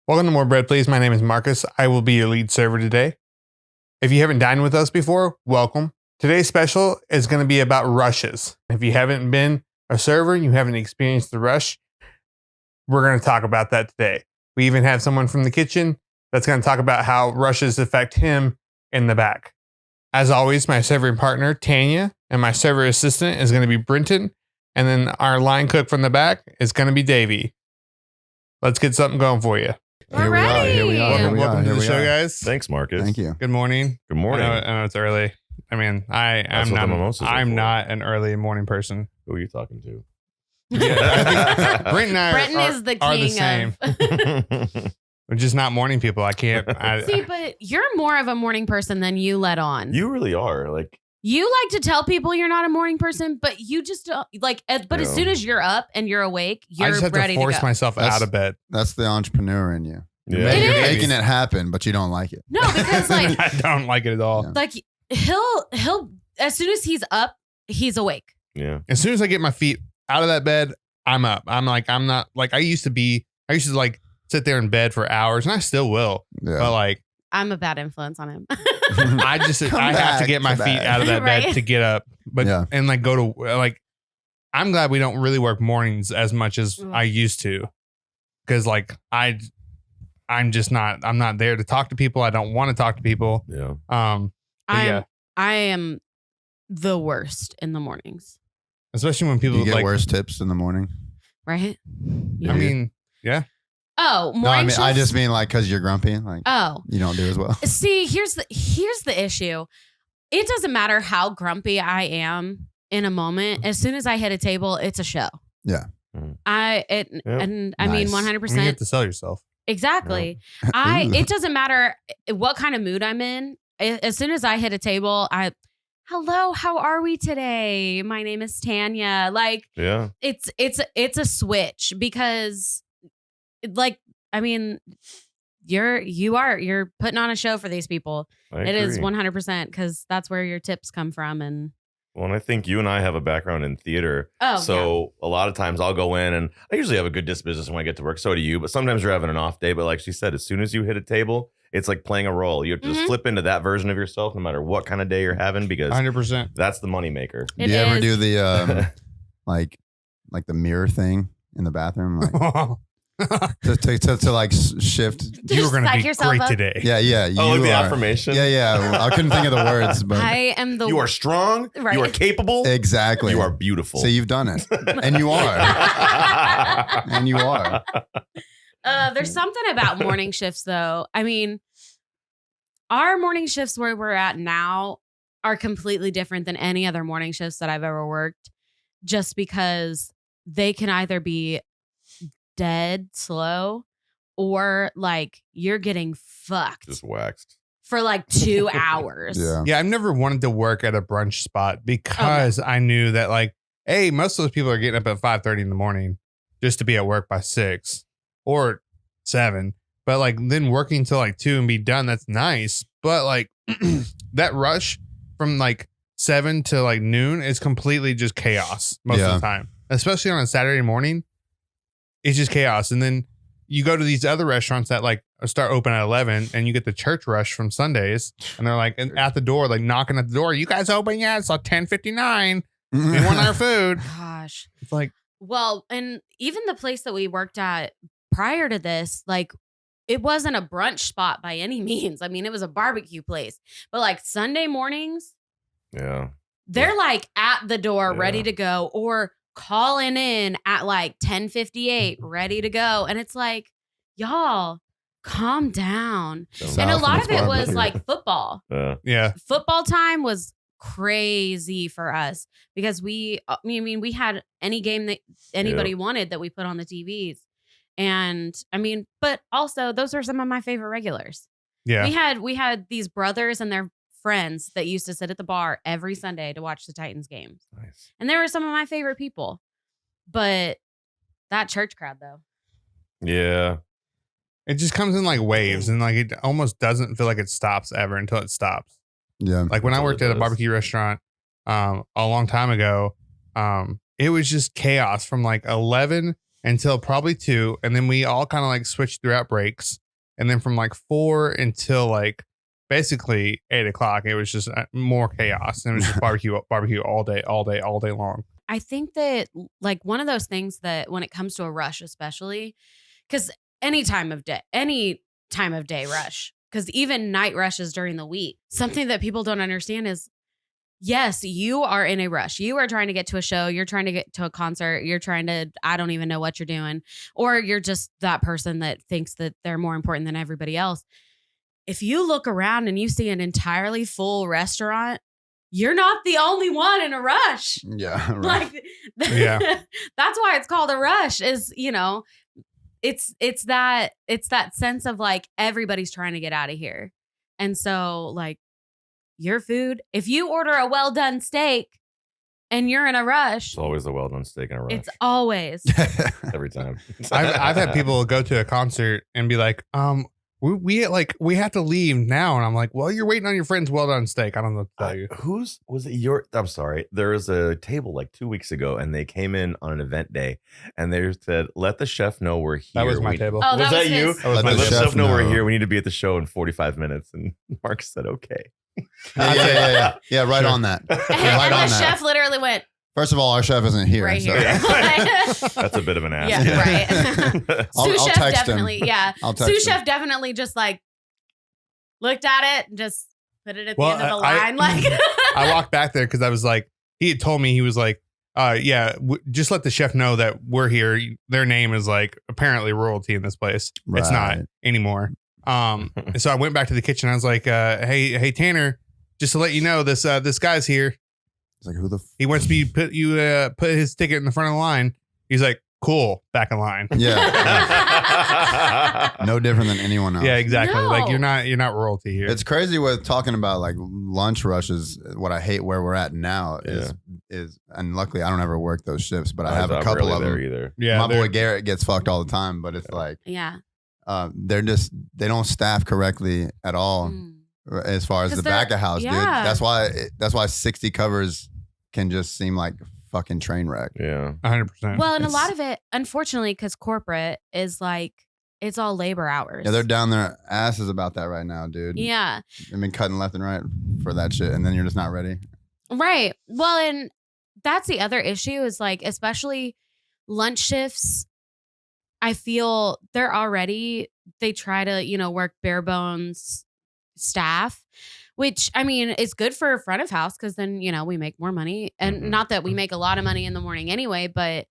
Welcome to More Bread, Please. My name is Marcus. I will be your lead server today. If you haven't dined with us before, welcome. Today's special is going to be about rushes. If you haven't been a server, you haven't experienced the rush, we're going to talk about that today. We even have someone from the kitchen that's going to talk about how rushes affect him in the back. As always, my serving partner, Tanya, and my server assistant is going to be Brenton. And then our line cook from the back is going to be Davey. Let's get something going for you. We're ready. Here we are. Welcome to the show, guys. Thanks, Marcus. Thank you. Good morning. Good morning. I know it's early. I mean, I'm not an early morning person. Who are you talking to? Yeah, I think Brent and I Brenton is the are the king same. We're just not morning people. I can't. See, but you're more of a morning person than you let on. You really are. Like, you like to tell people you're not a morning person, but you just don't like. But as soon as you're up and you're awake, you're I just have ready to force go. myself out of bed. That's the entrepreneur in you. yeah. It You're is. making it happen, but you don't like it. No, because like I don't like it at all. Yeah. like he'll as soon as he's up, he's awake. Yeah. As soon as I get my feet out of that bed, I'm up. I'm not like I used to like sit there in bed for hours, and I still will. Yeah. But like I'm a bad influence on him. I have to back get my to feet that. out of that bed Right. to get up. But Yeah. and like go to like I'm glad we don't really work mornings as much as I used to. Cause like I'm not there to talk to people. I don't want to talk to people. Yeah. But yeah. I am the worst in the mornings. Especially when people You get like worse tips in the morning. Right? I mean, yeah. Oh, morning No, I mean I shifts? just mean like because you're grumpy, like Oh. you don't do as well. See, here's the issue. It doesn't matter how grumpy I am in a moment. As soon as I hit a table, it's a show. Yeah. And I mean Nice. 100%. You have to sell yourself. Exactly. Ooh. It doesn't matter what kind of mood I'm in. As soon as I hit a table, hello, how are we today? My name is Tanya. Like Yeah. it's a switch because like I mean you're putting on a show for these people. It is 100% because that's where your tips come from. And Well, and I think you and I have a background in theater. Oh, so a lot of times I'll go in and I usually have a good disposition when I get to work. So do you. But sometimes you're having an off day. But like she said, as soon as you hit a table, it's like playing a role. You have to just Mhm. flip into that version of yourself no matter what kind of day you're having because 100%. that's the moneymaker. Do It you ever is. do the like the mirror thing in the bathroom, like to like shift? You were going to psych be yourself great up. today. Yeah, yeah. You Oh, like the are- affirmation? Yeah. I couldn't think of the words, but I am the You are strong. Right. You are capable. exactly. You are beautiful. So you've done it, and you are, and you are. There's something about morning shifts though. I mean, our morning shifts where we're at now are completely different than any other morning shifts that I've ever worked, just because they can either be dead slow or like you're getting fucked Just waxed. for like 2 hours. Yeah. Yeah, I've never wanted to work at a brunch spot because I knew that like, hey, most of those people are getting up at 5:30 in the morning just to be at work by 6 or 7. But like then working till like 2 and be done, that's nice. But like that rush from like 7 to like noon is completely just chaos most of the time. Especially on a Saturday morning. It's just chaos. And then you go to these other restaurants that like start open at 11 and you get the church rush from Sundays and they're like at the door, like knocking at the door. You guys open yet? It's like 10:59. We want our food. Gosh. It's like, Well, and even the place that we worked at prior to this, like it wasn't a brunch spot by any means. I mean, it was a barbecue place. But like Sunday mornings, Yeah. they're like at the door Yeah. ready to go or calling in at like 10:58 ready to go. And it's like, y'all, calm down. Don't- And a South lot and of it was barbecue. like football. yeah. Football time was crazy for us because we had any game that anybody wanted that we put on the TVs. And I mean, but also those are some of my favorite regulars. Yeah. We had these brothers and their friends that used to sit at the bar every Sunday to watch the Titans games. Nice. And they were some of my favorite people. But that church crowd though. Yeah. It just comes in like waves and like it almost doesn't feel like it stops ever until it stops. Yeah. Like when I Until worked it at a does. barbecue restaurant a long time ago, it was just chaos from like 11 until probably 2. And then we all kind of like switched throughout breaks. And then from like 4 until like basically 8 o'clock, it was just more chaos. And it was just barbecue all day long. I think that like one of those things that when it comes to a rush, especially because any time of day rush, because even night rushes during the week, something that people don't understand is, yes, you are in a rush. You are trying to get to a show. You're trying to get to a concert. You're trying to, I don't even know what you're doing. Or you're just that person that thinks that they're more important than everybody else. If you look around and you see an entirely full restaurant, you're not the only one in a rush. Yeah. Right. Like, Yeah. that's why it's called a rush is, you know, it's that sense of like, everybody's trying to get out of here. And so like your food, if you order a well done steak and you're in a rush, It's always a well done steak in a rush. it's always. Every time. I've had people go to a concert and be like, we have to leave now. And I'm like, well, you're waiting on your friend's well done steak. I don't know what to tell you. I'm sorry. There was a table like 2 weeks ago and they came in on an event day and they said, let the chef know we're here. That was my table. Oh, Was that was you? his. That was Let my the table. chef know we're here. We need to be at the show in 45 minutes. And Mark said, okay. Yeah, right Sure. on that. And Right the on that. chef literally went First of all, our chef isn't here. right so- here. That's a bit of an ass. Yeah, right. I'll Sous chef text him. definitely, yeah. I'll text Sous him. chef definitely just like looked at it and just put it at Well, the end of the I- line. Like I walked back there because I was like, he had told me, he was like, just let the chef know that we're here. Their name is like apparently royalty in this place. It's not Right. anymore. And so I went back to the kitchen. I was like, hey Tanner, just to let you know, this guy's here. It's like, who the He wants me to put his ticket in the front of the line. He's like, cool, back in line. Yeah. No different than anyone else. Yeah, exactly. No. Like you're not royalty here. It's crazy with talking about like lunch rushes. What I hate where we're at now is, and luckily I don't ever work those shifts, but I have a couple of them. either. yeah, My they're- boy Garrett gets fucked all the time, but it's like yeah. they don't staff correctly at all Mm. as far as 'Cause the they're- back of house, dude. yeah. That's why 60 covers can just seem like a fucking train wreck. Yeah. 100%. Well, and a It's- lot of it, unfortunately, because corporate is like it's all labor hours. Yeah, they're down their asses about that right now, dude. Yeah. They've been cutting left and right for that shit, and then you're just not ready. Right. Well, and that's the other issue is like, especially lunch shifts. I feel they try to, work bare bones staff, which I mean, is good for front of house because then, we make more money. And Mhm. not that we make a lot of money in the morning anyway, but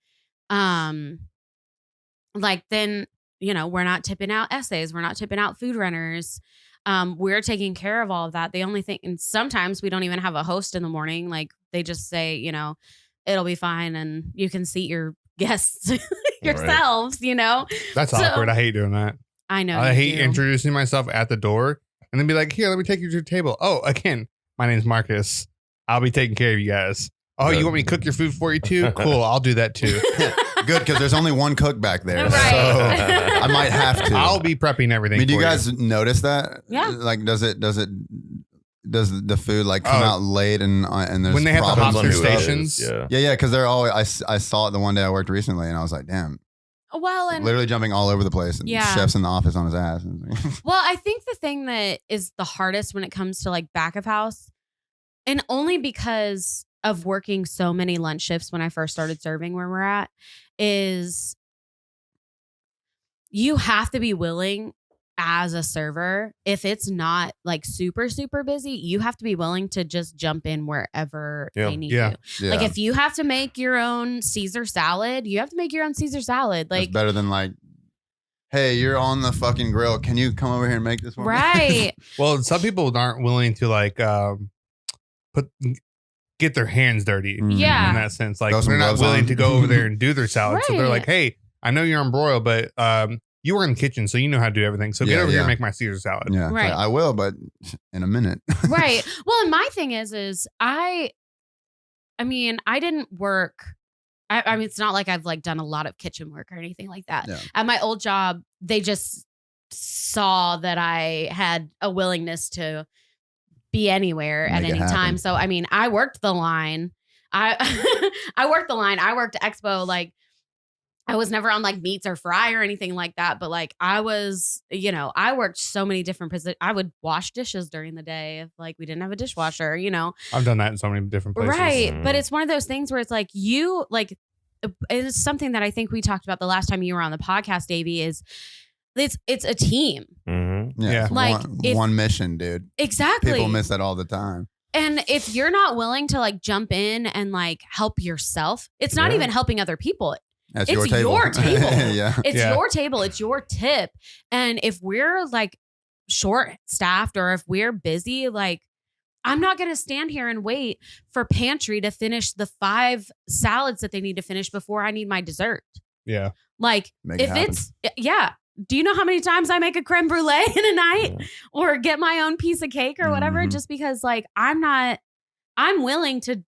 like then, we're not tipping out essays. We're not tipping out food runners. We're taking care of all of that. The only thing, and sometimes we don't even have a host in the morning. Like they just say, it'll be fine and you can seat your guests yourselves, That's so- awkward. I hate doing that. I know. I you hate do. introducing myself at the door and then be like, here, let me take you to your table. Oh, again, my name's Marcus. I'll be taking care of you guys. Oh, Good. you want me to cook your food for you too? Cool. I'll do that too. Good, because there's only one cook back there, Right. so I might have to. I'll be prepping I everything. mean, do you for guys notice that? Yeah. Like, does the food like come Oh. out late and there's When they have the problems? hot Depends on who it stations. is, Yeah. Yeah, because they're always. I saw it the one day I worked recently, and I was like, damn, Well, and literally jumping all over the place. And Yeah. chefs in the office on his ass. well, I think the thing that is the hardest when it comes to like back of house, and only because of working so many lunch shifts when I first started serving where we're at, is you have to be willing as a server, if it's not like super, super busy, you have to be willing to just jump in wherever Yeah. they need Yeah. you. Like if you have to make your own Caesar salad, you have to make your own Caesar salad. That's Like, better than like, hey, you're on the fucking grill. Can you come over here and make this for me? right. Well, some people aren't willing to like get their hands dirty Mm. Yeah. in that sense. Like Throw some they're not gloves willing on. to go over there and do their salad. So they're Right. like, hey, I know you're on broil, but you were in the kitchen, so you know how to do everything. So get Yeah, over here yeah. and make my Caesar salad. Yeah, it's Right. like, I will, but in a minute. Right. Well, and my thing is I mean, I didn't work. I mean, it's not like I've like done a lot of kitchen work or anything like that. Yeah. At my old job, they just saw that I had a willingness to be anywhere at Make it any time. happen. So, I mean, I worked the line. I worked the line. I worked Expo. Like, I was never on like meats or fry or anything like that. But like I was, I worked so many different positions. I would wash dishes during the day if like we didn't have a dishwasher, I've done that in so many different places. Right. But it's one of those things where it's like it's something that I think we talked about the last time you were on the podcast, Davey, is it's a team. Mm-hmm. Yeah. Like one mission, dude. Exactly. People miss that all the time. And if you're not willing to like jump in and like help yourself, it's not even helping other people. That's it's your table. your table. Yeah. It's your table. It's your tip. And if we're like short staffed or if we're busy, like I'm not going to stand here and wait for pantry to finish the 5 salads that they need to finish before I need my dessert. Yeah. Like do you know how many times I make a creme brulee in a night or get my own piece of cake or whatever? Mhm. Just because like I'm willing to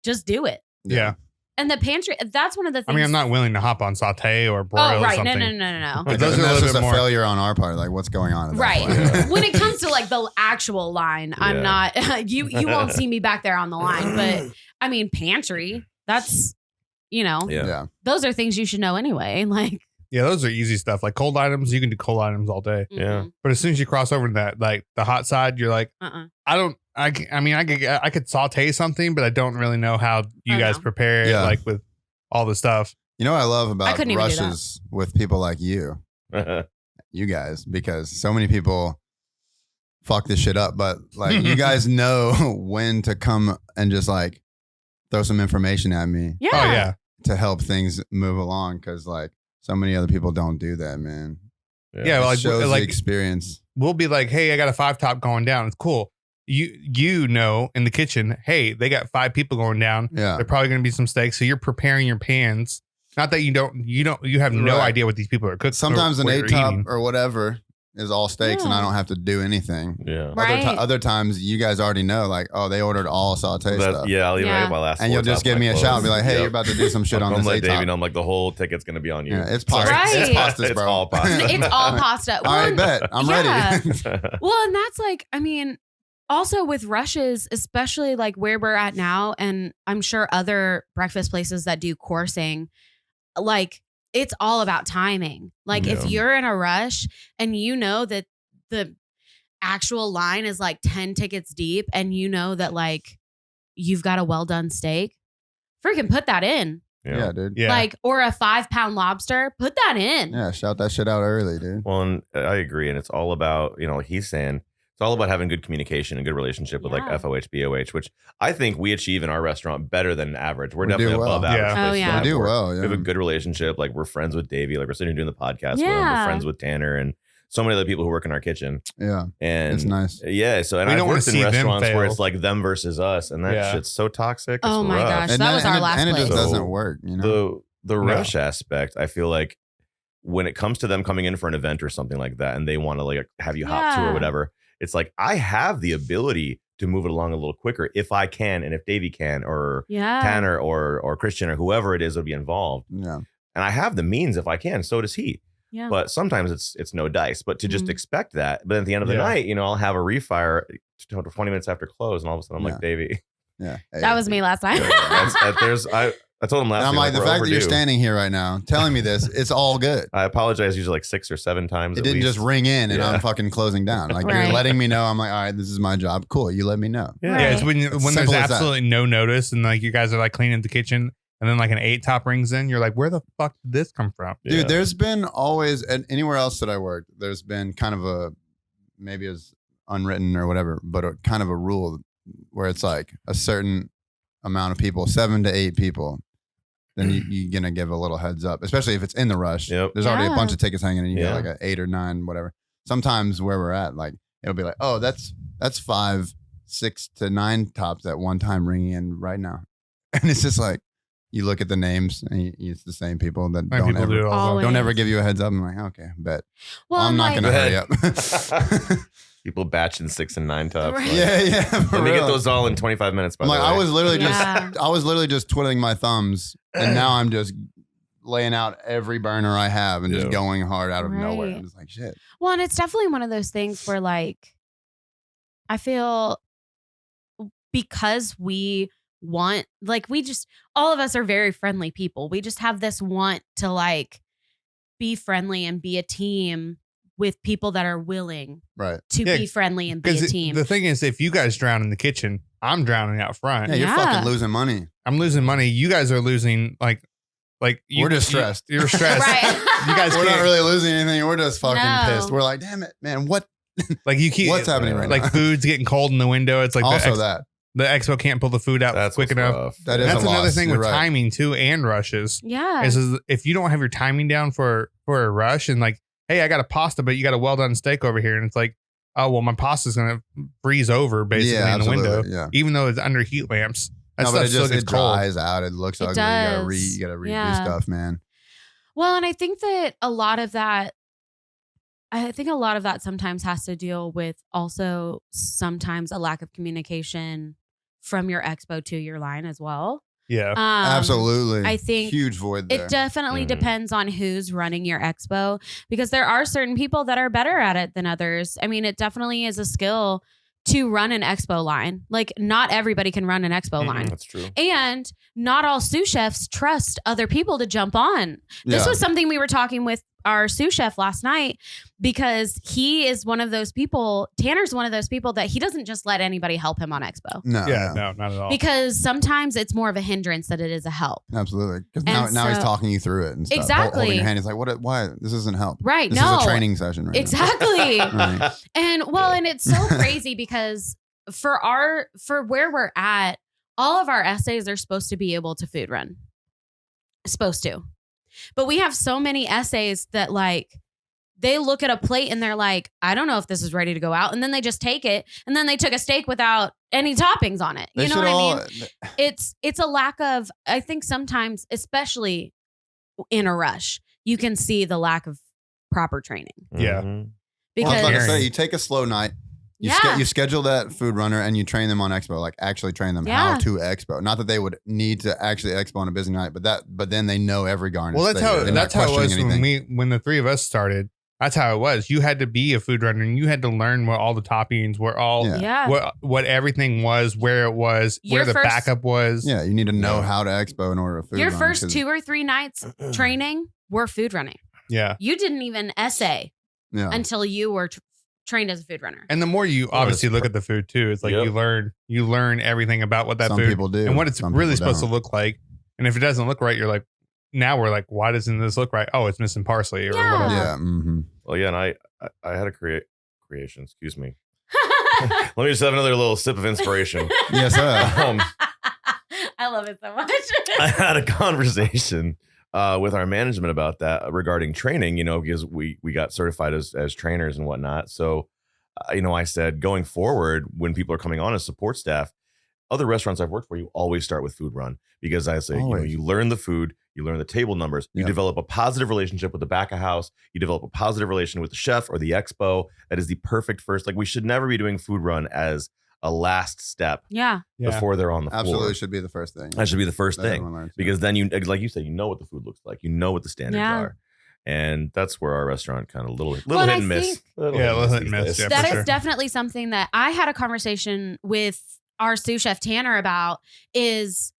just do it. Yeah. And the pantry, that's one of the things. I mean, I'm not willing to hop on saute or broil Oh, right. something. No. But Those those are a that's little just bit a more. failure on our part. Like, what's going on? At that Right. point? Yeah. When it comes to like the actual line, I'm not, you won't see me back there on the line. But I mean, pantry, that's, Yeah. those are things you should know anyway. Like, Yeah, those are easy stuff. Like cold items, you can do cold items all day. Yeah. But as soon as you cross over to that, like the hot side, you're like, I could saute something, but I don't really know how you Oh, guys no. prepare it, Yeah. like with all the stuff. You know what I love I about couldn't even do that. rushes with people like you guys, because so many people fuck this shit up, but like you guys know when to come and just like throw some information at me yeah. Oh yeah. to help things move along, because like so many other people don't do that, man. Yeah, It like shows the like experience. we'll be like, hey, I got a 5 top going down. It's cool. You know in the kitchen, hey, they got 5 people going down. Yeah. They're probably going to be some steaks. So you're preparing your pans. Not that you have no Right. idea what these people are cooking. Sometimes or an what 8 you're top eating. or whatever is all steaks and I Yeah. don't have to do anything. Yeah. Right. Other times you guys already know, like, oh, they ordered all saute stuff. Yeah, I'll even Yeah. get my last. And you'll 4 just top give me a my shout and be clothes. like, hey, Yep. you're about to do some shit on I'm this like 8 Davey, top. I'm like the whole ticket's gonna be on you. Yeah, it's Sorry. pasta. It's Right. pastas, It's bro. all pasta. It's all pasta. All right, Well, bet. I'm yeah. ready. Well, and that's like, I mean, also with rushes, especially like where we're at now, and I'm sure other breakfast places that do coursing, like it's all about timing. Like if Yeah. you're in a rush and you know that the actual line is like 10 tickets deep and you know that like you've got a well done steak, freaking put that in. Yeah, dude. Yeah. Like, or a 5-pound lobster, put that in. Yeah, shout that shit out early, dude. Well, and I agree, and it's all about like he's saying, it's all about having good communication and good relationship with Yeah. like FOH, BOH, which I think we achieve in our restaurant better than average. We're We do definitely well. above average. Yeah. places Oh, to yeah. We have do worked. well, We yeah. have a good relationship. Like we're friends with Davey. Like we're sitting here doing the podcast with him. Yeah. We're friends with Tanner and so many other people who work in our kitchen. Yeah, And it's nice. Yeah, so and We I've don't wanna worked in see them restaurants where fail. it's like them versus us, and that Yeah. shit's so toxic. Oh it's my rough. gosh. That was our last and it just place. doesn't work, you know? The rush aspect, I feel like when it comes to them coming in for an event or something like that, and they want to like have you hop to or Yeah. whatever, it's like I have the ability to move it along a little quicker if I can, and if Davey can, or Yeah. Tanner, or Christian, or whoever it is would be involved, Yeah. and I have the means if I can. So does he. Yeah. But sometimes it's no dice. But to just Mhm. expect that, but at the end of the Yeah. night, I'll have a refire 20 minutes after close, and all of a sudden I'm like, Davey. Yeah. That was me last night. I told him last And I'm week, like, the we're fact that you're overdue. standing here right now telling me this, it's all good. I apologize usually like 6 or 7 times. It at didn't least. just ring in and Yeah. I'm fucking closing down. Like Right. you're letting me know. I'm like, all right, this is my job. Cool. You let me know. Yeah. Right. Yeah, it's when there's simple as that. absolutely no notice and like you guys are like cleaning the kitchen and then like an 8 top rings in. You're like, where the fuck did this come from? Yeah. Dude, there's been always, and anywhere else that I worked, there's been kind of a, maybe it's unwritten or whatever, but kind of a rule where it's like a certain amount of people, 7 to 8 people, then you're going to give a little heads up, especially if it's in the rush. Yep. There's already a Yeah. bunch of tickets hanging and you Yeah. got like an 8 or 9, whatever. Sometimes where we're at, like it'll be like, oh, that's 5, 6 to 9 tops at one time ringing in right now. And it's just like, you look at the names and it's the same people that And people do it all the time. Always. don't ever give you a heads up. I'm like, okay, bet. Well, I'm not like, gonna hurry up. People batching 6 and 9 tops. Right. Like, yeah, for Let me real. get those all in 25 minutes. By I'm the like, way. I was literally Yeah. just twiddling my thumbs, and now I'm just laying out every burner I have and just Yeah. going hard out of nowhere. Right. I'm just like, shit. well, and it's definitely one of those things where like I feel because we want, like all of us are very friendly people. We just have this want to like be friendly and be a team with people that are willing Right. to Yeah, be friendly and be a Because team. the thing is, if you guys drown in the kitchen, I'm drowning out front. Yeah, you're Yeah. fucking losing money. I'm losing money. You guys are losing like We're just stressed. You're stressed. Right. You guys We're can't, not really losing anything. We're just fucking No. pissed. We're like, damn it, man. What? like you keep What's happening right like now? food's getting cold in the window. It's like Also that. the expo can't pull the food out That's quick what's enough. rough. That is That's a another loss. thing You're with right. timing too, and rushes. yeah. Is if you don't have your timing down for a rush, and like, hey, I got a pasta, but you got a well done steak over here, and it's like, oh well, my pasta's gonna freeze over basically Yeah, in the window, absolutely. Yeah. even though it's under heat lamps. That No, stuff but it still just gets it cold. dries out. It looks It ugly. does. You gotta redo Yeah. stuff, man. Well, and I think that a lot of that sometimes has to deal with also sometimes a lack of communication from your expo to your line as well. Yeah, Absolutely. I think huge void there. It definitely Mhm. depends on who's running your expo, because there are certain people that are better at it than others. I mean, it definitely is a skill to run an expo line. Like, not everybody can run an expo Mhm. line. That's true. And not all sous chefs trust other people to jump on. This Yeah. was something we were talking with our sous chef last night, because he is one of those people. Tanner's one of those people that he doesn't just let anybody help him on expo, no, yeah, no, no, not at all. because sometimes it's more of a hindrance than it is a help. absolutely. Because And now he's so- talking you through it and stuff. Exactly. Holding your hand. He's like, what? Why? This isn't help. Right. This no. is a training session right Exactly. now. Right. And and it's so crazy because for where we're at, all of our essays are supposed to be able to food run. Supposed to. But we have so many essays that like they look at a plate and they're like, I don't know if this is ready to go out. And then they just take it. And then they took a steak without any toppings on it. They You know should what all. I mean? It's a lack of, I think sometimes, especially in a rush, you can see the lack of proper training. Yeah. Mhm. Well, I was Because about to Caring. say, you take a slow night. Yeah. You schedule that food runner and you train them on expo, like actually train them Yeah. how to expo. Not that they would need to actually expo on a busy night, but then they know every garnish. Well, that's They're how not it was questioning when the three of us started. That's how it was. You had to be a food runner, and you had to learn what all the toppings were, all Yeah. yeah. what everything was, where it was, Your where the first- backup was. Yeah, you need to know Yeah. how to expo in order to food Your run, first 'cause- 2 or 3 nights training were food running. Yeah. You didn't even essay Yeah. until you were trained as a food runner. And the more you Well, obviously it's look at the food too, it's like Yep. you learn everything about what that Some food people do and what it's some really people supposed don't. to look like. And if it doesn't look right, you're like, now we're like, why doesn't this look right? Oh, it's missing parsley or Yeah. whatever. Yeah. Mm-hmm. Well, yeah, and I had a creation. Excuse me. Let me just have another little sip of inspiration. Yes, sir. I love it so much. I had a conversation with our management about that regarding training, because we got certified as trainers and whatnot. So, I said going forward, when people are coming on as support staff, other restaurants I've worked for, you always start with food run, because I say, Always. you learn the food, you learn the table numbers, you Yeah. develop a positive relationship with the back of house, you develop a positive relation with the chef or the expo. That is the perfect first. Like, we should never be doing food run as a last step Yeah. Yeah. before they're on the floor. Absolutely should be the first thing. That should be the first That thing. everyone learns, yeah. Because then you, like you said, you know what the food looks like, you know what the standards Yeah. are, and that's where our restaurant kind of little Well, hit and I and miss. think- Yeah, little hit and these miss, days. yeah, That for is sure. definitely something that I had a conversation with our sous chef Tanner about. Is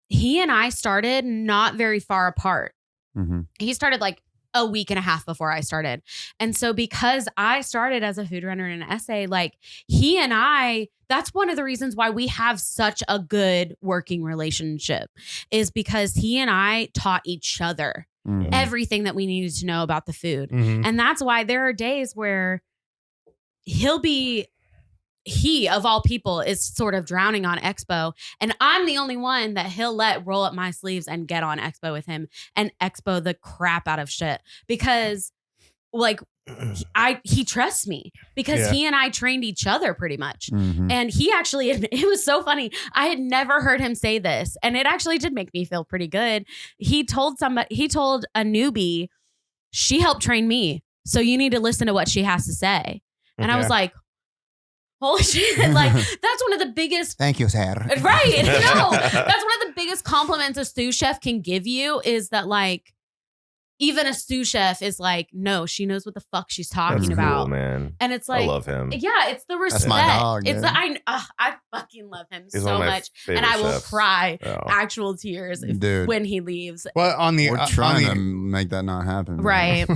he and I started not very far apart. Mhm. He started like a week and a half before I started. And so because I started as a food runner in an essay, like he and I, that's one of the reasons why we have such a good working relationship, is because he and I taught each other Mhm. everything that we needed to know about the food. Mhm. And that's why there are days where he of all people is sort of drowning on expo, and I'm the only one that he'll let roll up my sleeves and get on expo with him and expo the crap out of shit, because like he trusts me, because Yeah. he and I trained each other pretty much. Mhm. And he actually, it was so funny. I had never heard him say this, and it actually did make me feel pretty good. He told a newbie, she helped train me, so you need to listen to what she has to say. And I was Yeah. like, holy shit. Like, that's one of the biggest, Thank you, sir. right? No, that's one of the biggest compliments a sous chef can give you, is that like, even a sous chef is like, no, she knows what the fuck she's talking That's about. cool, man. And it's I like, love him. yeah, it's the respect. That's my dog, It's yeah. I fucking love him He's so one of my much, favorite and I will chefs. cry Oh. actual tears Dude. when he leaves. Well, on the We're trying to make that not happen. man. Right.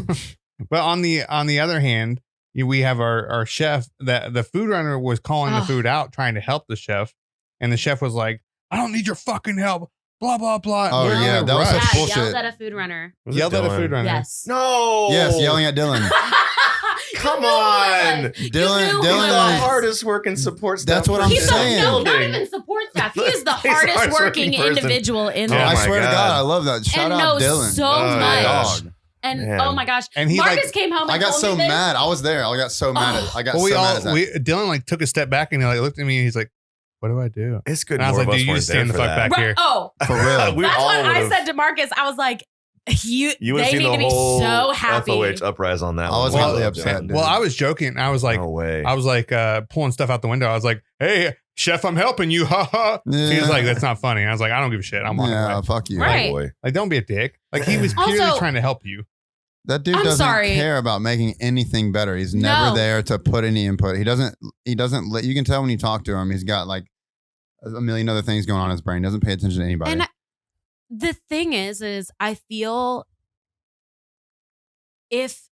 but on the other hand, we have our chef that the food runner was calling the Ugh. food out, trying to help the chef, and the chef was like, "I don't need your fucking help." Blah blah blah. Oh, We're yeah, on a that was rush. such Yeah, bullshit. yelled at a food runner. Was it Yelled at a Dylan? food runner. Yes. No. Yes, yelling at Dylan. You Come knew who it on. was. You Dylan- knew who Dylan it He's the was. hardest working support staff. That's what I'm person He's saying. in no, the not building. even support staff. He is the He's the hardest hardest working working person. individual in Oh there. I my swear to God. God, I love that. Shout and out knows Dylan. so Oh, much. gosh. Dog. And Man. oh my gosh, And he Marcus like, came home. And I got told so me this. mad. I was there. I got so mad. I got well, so we mad. all At that. Dylan like took a step back and he like looked at me and he's like, "What do I do?" It's good. And I was more like, of us dude, you weren't just stand there the for fuck that. back here. Oh, For real. We that's all what I would've- said to Marcus. I was like, You would have they seen need the to be whole so happy. FOH uprise on that. I was one. really Well, upset, dude. dude. Well, I was joking. I was like, no way. I was like pulling stuff out the window. I was like, "Hey, chef, I'm helping you." Ha ha. Yeah. He was like, "That's not funny." I was like, "I don't give a shit. I'm walking yeah, away." fuck you. Right. Boy. Like, don't be a dick. Like, he was purely Also- trying to help you. That dude I'm doesn't sorry. care about making anything better. He's never No. there to put any input. He doesn't let you can tell when you talk to him, he's got like a million other things going on in his brain. He doesn't pay attention to anybody. And the thing is I feel if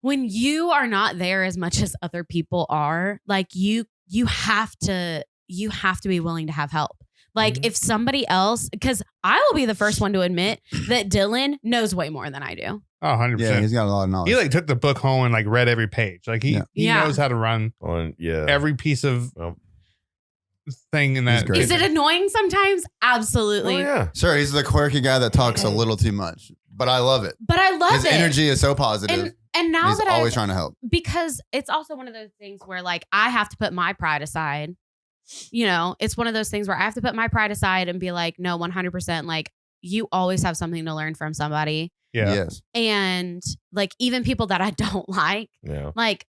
when you are not there as much as other people are, like you have to be willing to have help. Like Mhm. if somebody else, because I will be the first one to admit that Dylan knows way more than I do. Oh, 100%. yeah, he's got a lot of knowledge. He like took the book home and like read every page. Like he Yeah. Yeah. knows how to run Yeah. every piece of Well, thing in He's that. great. Is it annoying sometimes? Absolutely. oh, yeah. Sure, he's the quirky guy that talks a little too much, but I love it. But I love His it. energy is so positive. And now He's that always I've trying to help. because it's also one of those things where like I have to put my pride aside. You know, it's one of those things where I have to put my pride aside and be like, no, 100%. Like you always have something to learn from somebody. Yeah. Yes. And like even people that I don't Yeah. like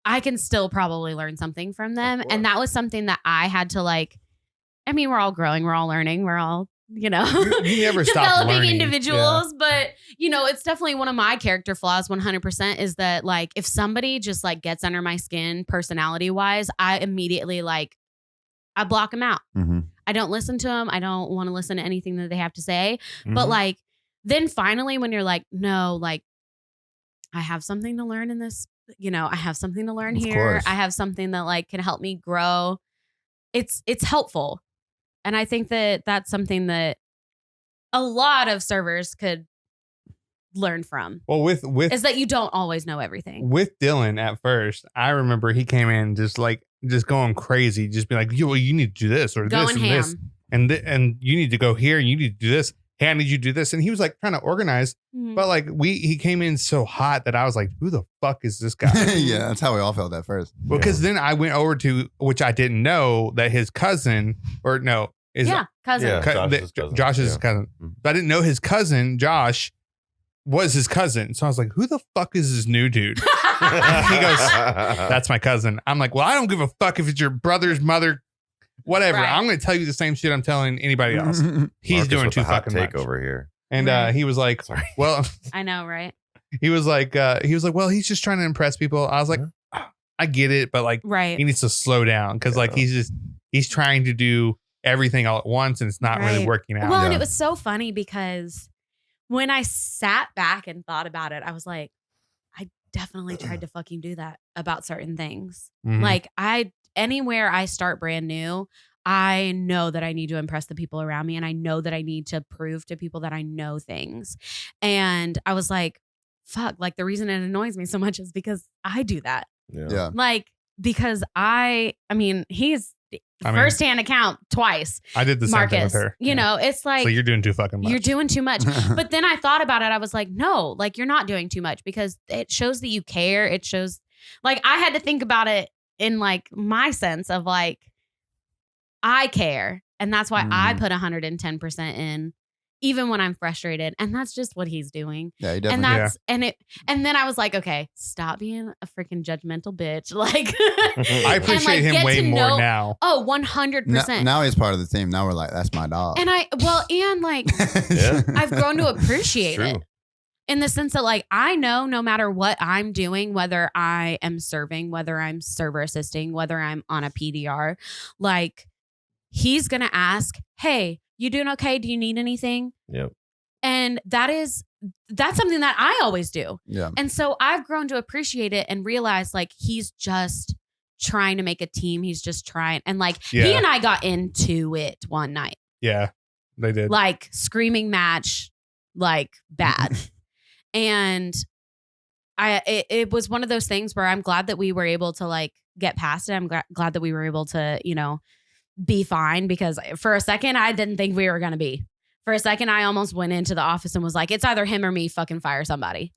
I can still probably learn something from them. course. And that was something that I had to like, I mean, we're all growing, we're all learning, we're all, you know, You never stop developing learning. individuals. But, you know, it's definitely one of my character flaws 100% is that like if somebody just like gets under my skin personality wise, I immediately like, I block them out. Mm-hmm. I don't listen to them. I don't want to listen to anything that they have to say. Mm-hmm. But like, then finally, when you're like, no, like, I have something to learn in this, you know, I have something to learn Of here. course. I have something that like can help me grow. It's helpful. And I think that that's something that a lot of servers could learn from Well, with is that you don't always know everything. with Dylan at first, I remember he came in just going crazy, just be like, well, you need to do this or Going this and ham. this, and you need to go here and you need to do this. Hey, I need you to do this. And he was like trying to organize, Mhm. but like he came in so hot that I was like, who the fuck is this guy? yeah, that's how we all felt at first. Because then I went over to, which I didn't know, that his cousin, or no, is Yeah, cousin. Yeah. Josh's Josh's cousin. cousin. Josh's Mhm. cousin. But I didn't know his cousin, Josh, was his cousin. So I was like, who the fuck is this new dude? He goes, That's my cousin. I'm like, well, I don't give a fuck if it's your brother's mother, whatever. Right. I'm going to tell you the same shit I'm telling anybody else. He's Marcus doing with too the hot fucking take much. over here. And Right. he was like, Sorry. well, I know, right? he was like, well, he's just trying to impress people. I was like, I get it, but like, Right. he needs to slow down because like Yeah. he's trying to do everything all at once and it's not really Right. working out. Well, and Yeah. it was so funny because when I sat back and thought about it, I was like, I definitely tried to fucking do that about certain things. Mhm. Like anywhere I start brand new, I know that I need to impress the people around me and I know that I need to prove to people that I know things. And I was like, fuck, like the reason it annoys me so much is because I do that. Yeah. Yeah. Like, because I mean, he's I mean, firsthand account twice, I did the same thing with Marcus. her. You know, it's like, so you're doing too fucking much. you're doing too much. But then I thought about it. I was like, no, like you're not doing too much because it shows that you care. It shows like I had to think about it in like my sense of like, I care. And that's why I Mhm. put 110% in, even when I'm frustrated. And that's just what he's doing. Yeah, he And definitely. that's, and then I was like, okay, stop being a freaking judgmental bitch. Like, I and, appreciate like, him get way to more know- now. Oh, 100%. Now he's part of the team. Now we're like, that's my dog. And and like, Yeah. I've grown to appreciate True. it. in the sense that like I know no matter what I'm doing, whether I am serving, whether I'm server assisting, whether I'm on a PDR, like he's gonna ask, "Hey, you doing okay? Do you need anything?" Yep. And that's something that I always do. Yeah. And so I've grown to appreciate it and realize like he's just trying to make a team. He's just trying. And like he Yeah. and I got into it one night, Yeah, they did. like screaming match, like bad. And it was one of those things where I'm glad that we were able to like get past it. I'm glad that we were able to, you know, be fine, because for a second I didn't think we were going to be. For a second I almost went into the office and was like, it's either him or me, fucking fire somebody.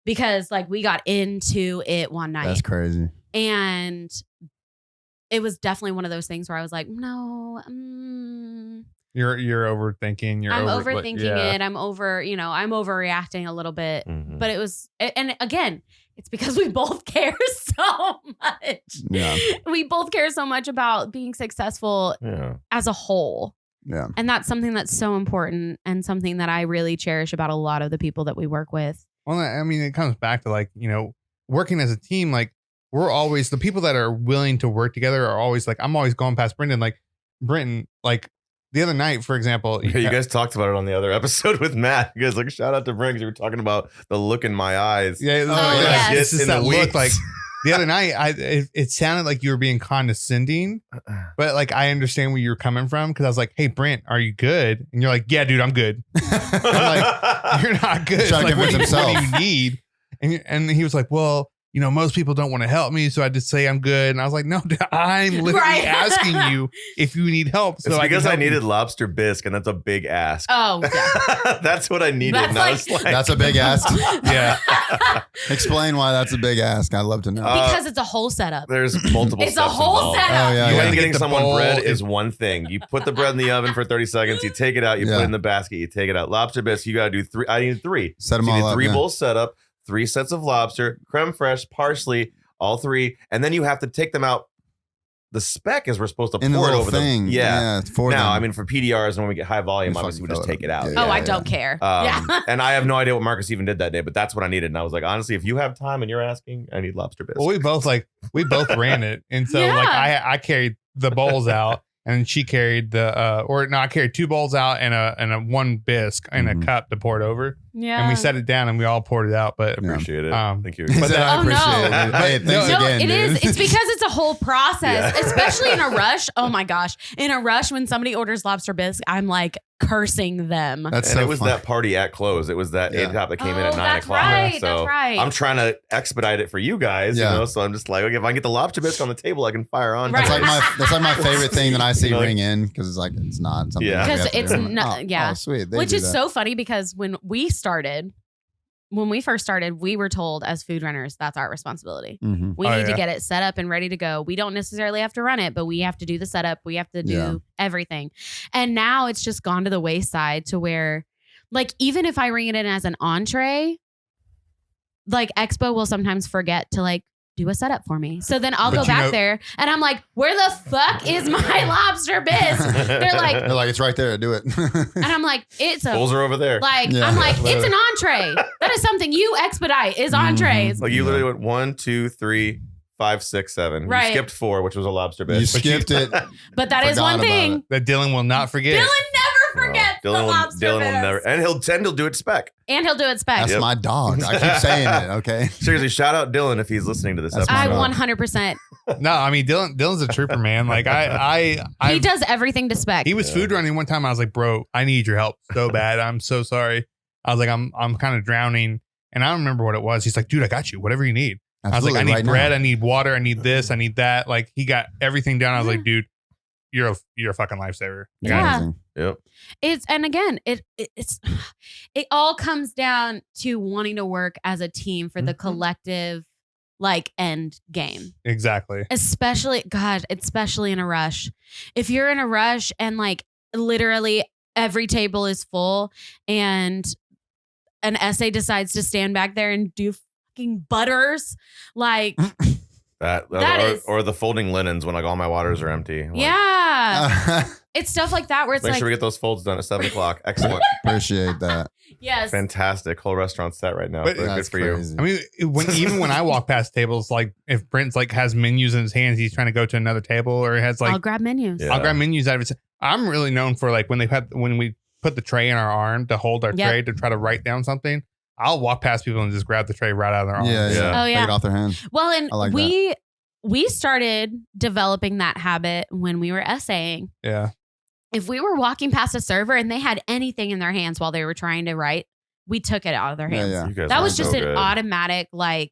Because like we got into it one night. That's crazy. And it was definitely one of those things where I was like, no, You're overthinking. I'm overthinking it. I'm overreacting a little bit. Mhm. But it was, and again, it's because we both care so much. Yeah. We both care so much about being successful Yeah. as a whole. Yeah. And that's something that's so important and something that I really cherish about a lot of the people that we work with. Well, I mean, it comes back to like, you know, working as a team. Like we're always the people that are willing to work together are always like, I'm always going past Brendan. Like Brenton, like the other night, for example, Yeah, you guys talked about it on the other episode with Matt. You guys like shout out to Brent because we were talking about the look in my eyes. Yeah, yes. It's just In that the look. weeks. Like the other night, it sounded like you were being condescending, but like I understand where you're coming from because I was like, "Hey, Brent, are you good?" And you're like, "Yeah, dude, I'm good." I'm like, "You're not good." Trying to Like, convince what do himself. you need? And he was like, "Well, you know, most people don't want to help me, so I just say I'm good." And I was like, "No, dude, I'm literally Right. asking you if you need help." So It's I because can I help you." needed lobster bisque, and that's a big ask. Oh, yeah. That's what I needed. That's and I was like- like, That's a big ask. Yeah. Explain why that's a big ask. I'd love to know. Because it's a whole setup. There's multiple It's a steps whole involved. setup. Oh, yeah, You yeah. and getting Get the someone bowl. bread is one thing. You put the bread in the oven for 30 seconds. You take it out. You put Yeah. it in the basket. You take it out. Lobster bisque. You got to do three. I need three. Set them So you all did up. three yeah. bowl setup, 3 sets of lobster, creme fraiche, parsley, all 3, and then you have to take them out. The spec is we're supposed to In the pour it little over thing. them. Yeah. it's for Now, them. I mean, for PDRs and when we get high volume, You obviously we fucking just fill it take up. it out. Yeah. Oh, I don't care. Yeah. And I have no idea what Marcus even did that day, but that's what I needed. And I was like, honestly, if you have time and you're asking, I need lobster bisque. Well, we both ran it, and so like I carried the bowls out, and she carried I carried 2 bowls out and a 1 bisque in a Mhm. cup to pour it over, Yeah. and we set it down and we all poured it out. But Yeah. Appreciate it. Thank you. He But said, that- I Oh, no. appreciate it. Hey, But- thanks no, again, it dude. is. It's because it's a whole process, Yeah. especially in a rush. Oh my gosh. In a rush, when somebody orders lobster bisque, I'm like cursing them. That's And so it was fun. that party at close. It was that Yeah. 8 o'clock that came in at 9 that's o'clock. right. So That's right. I'm trying to expedite it for you guys, Yeah. you know. So I'm just like, okay, if I can get the lobster bisque on the table, I can fire on. Right. That's like my favorite thing that I see You know, ring in because it's like it's not something. Yeah. that we Because have to it's do. I'm like, not- oh, yeah. oh, sweet. They Which do is that. so funny because when we first started, we were told as food runners, that's our responsibility. Mhm. We Oh, need to yeah. get it set up and ready to go. We don't necessarily have to run it, but we have to do the setup. We have to do Yeah. everything. And now it's just gone to the wayside to where, like, even if I ring it in as an entree, like Expo will sometimes forget to like do a setup for me. So then I'll But go you back know- there and I'm like, where the fuck is my lobster bisque? They're like, They're like, it's right there. Do it. and I'm like, it's a Bowls are over there. like, Yeah. I'm like, it's an entree. That is something you expedite is entrees. Like you literally went 1, 2, 3, 5, 6, 7. Right. You skipped 4, which was a lobster you bisque. skipped it. But that is Forgot one about thing. it. that Dylan will not forget. Dylan never forgets the lobster Dylan will bisque. never, and he'll do it spec. And he'll do it spec. That's Yep. my dog. I keep saying it. Okay. Seriously, shout out Dylan if he's listening to this That's episode. my I dog. 100%. No, I mean Dylan's a trooper, man. Like I He does everything to spec. he was Yeah. food running one time. I was like, bro, I need your help so bad. I'm so sorry. I was like, I'm kind of drowning, and I don't remember what it was. He's like, dude, I got you. Whatever you need. I was like, I need right bread, now. I need water, I need this, I need that. Like he got everything down. I was like, dude, you're a fucking lifesaver. Yeah. Amazing. Yep. It's and again, it's it all comes down to wanting to work as a team for the Mhm. collective like end game. Exactly. Especially in a rush. If you're in a rush and like literally every table is full and an essay decides to stand back there and do fucking butters, like Or the folding linens when like all my waters are empty. Like, Yeah. It's stuff like that where it's Make like, sure we get those folds done at 7:00. Excellent. Appreciate that. yes. Fantastic. Whole restaurant set right now. But Good That's for you. crazy. I mean, even when I walk past tables, like if Brent's like has menus in his hands, he's trying to go to another table, or he has like I'll grab menus. Yeah. I'll grab menus out of it. I'm really known for like when we put the tray in our arm to hold our Yep. tray to try to write down something. I'll walk past people and just grab the tray right out of their arm. Yeah, Yeah. yeah. Oh, yeah. Take it off their hands. Well, and I like we started developing that habit when we were essaying. Yeah. If we were walking past a server and they had anything in their hands while they were trying to write, we took it out of their Yeah, hands. yeah. You guys That are was just so an good. automatic, like,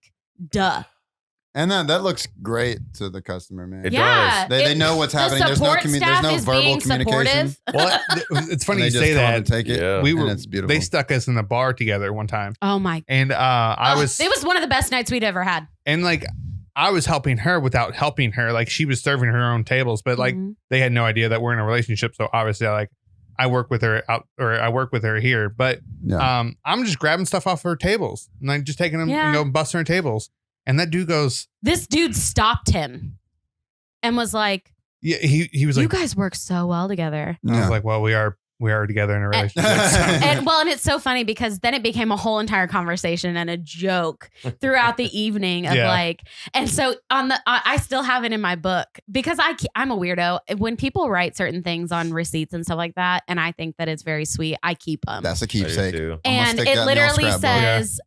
duh. And that looks great to the customer, man. It Yeah. does. They know what's happening. The There's no support there's staff no is verbal being communication. supportive. Well, it's funny you And they say just come up and that. take it. Yeah. We were and it's beautiful. they stuck us in the bar together one time, Oh my. and I Oh, was it was one of the best nights we'd ever had. and like I was helping her without helping her. Like she was serving her own tables, but like Mhm. they had no idea that we're in a relationship. So obviously, I work with her out, or I work with her here, but Yeah. I'm just grabbing stuff off her tables and like just taking them Yeah. and go busting her tables. And that dude goes, This dude stopped him and was like, yeah, he was you like, guys work so well together. and I was like, well, we are together in a relationship. And it's so funny because then it became a whole entire conversation and a joke throughout the evening of Yeah. like, and so I still have it in my book because I'm a weirdo. When people write certain things on receipts and stuff like that, and I think that it's very sweet, I keep them. That's a I do keepsake. too. I'm gonna And stick it that in the old literally scrapbook. says,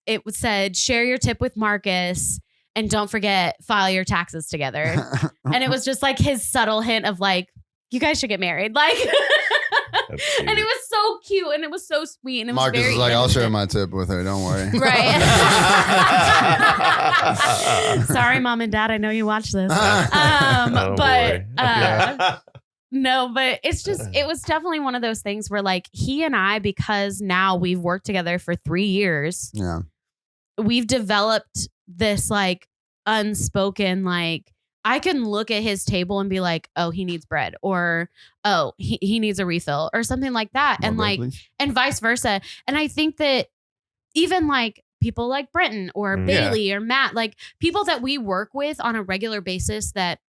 it said, share your tip with Marcus and don't forget, file your taxes together. And it was just like his subtle hint of like, you guys should get married. Like, That's and it cute. was so cute and it was so sweet. And it was Marcus very is like, I'll share innocent. my tip with her. Don't worry. Right. Sorry, mom and dad. I know you watch this. Oh, But boy. no, but it's just, it was definitely one of those things where like he and I, because now we've worked together for 3 years, Yeah. we've developed this like unspoken, like, I can look at his table and be like, oh, he needs bread, or oh, he needs a refill, or something like that. And More bread, like, please? and vice versa. And I think that even like people like Brenton or Mm. Bailey or Matt, like people that we work with on a regular basis that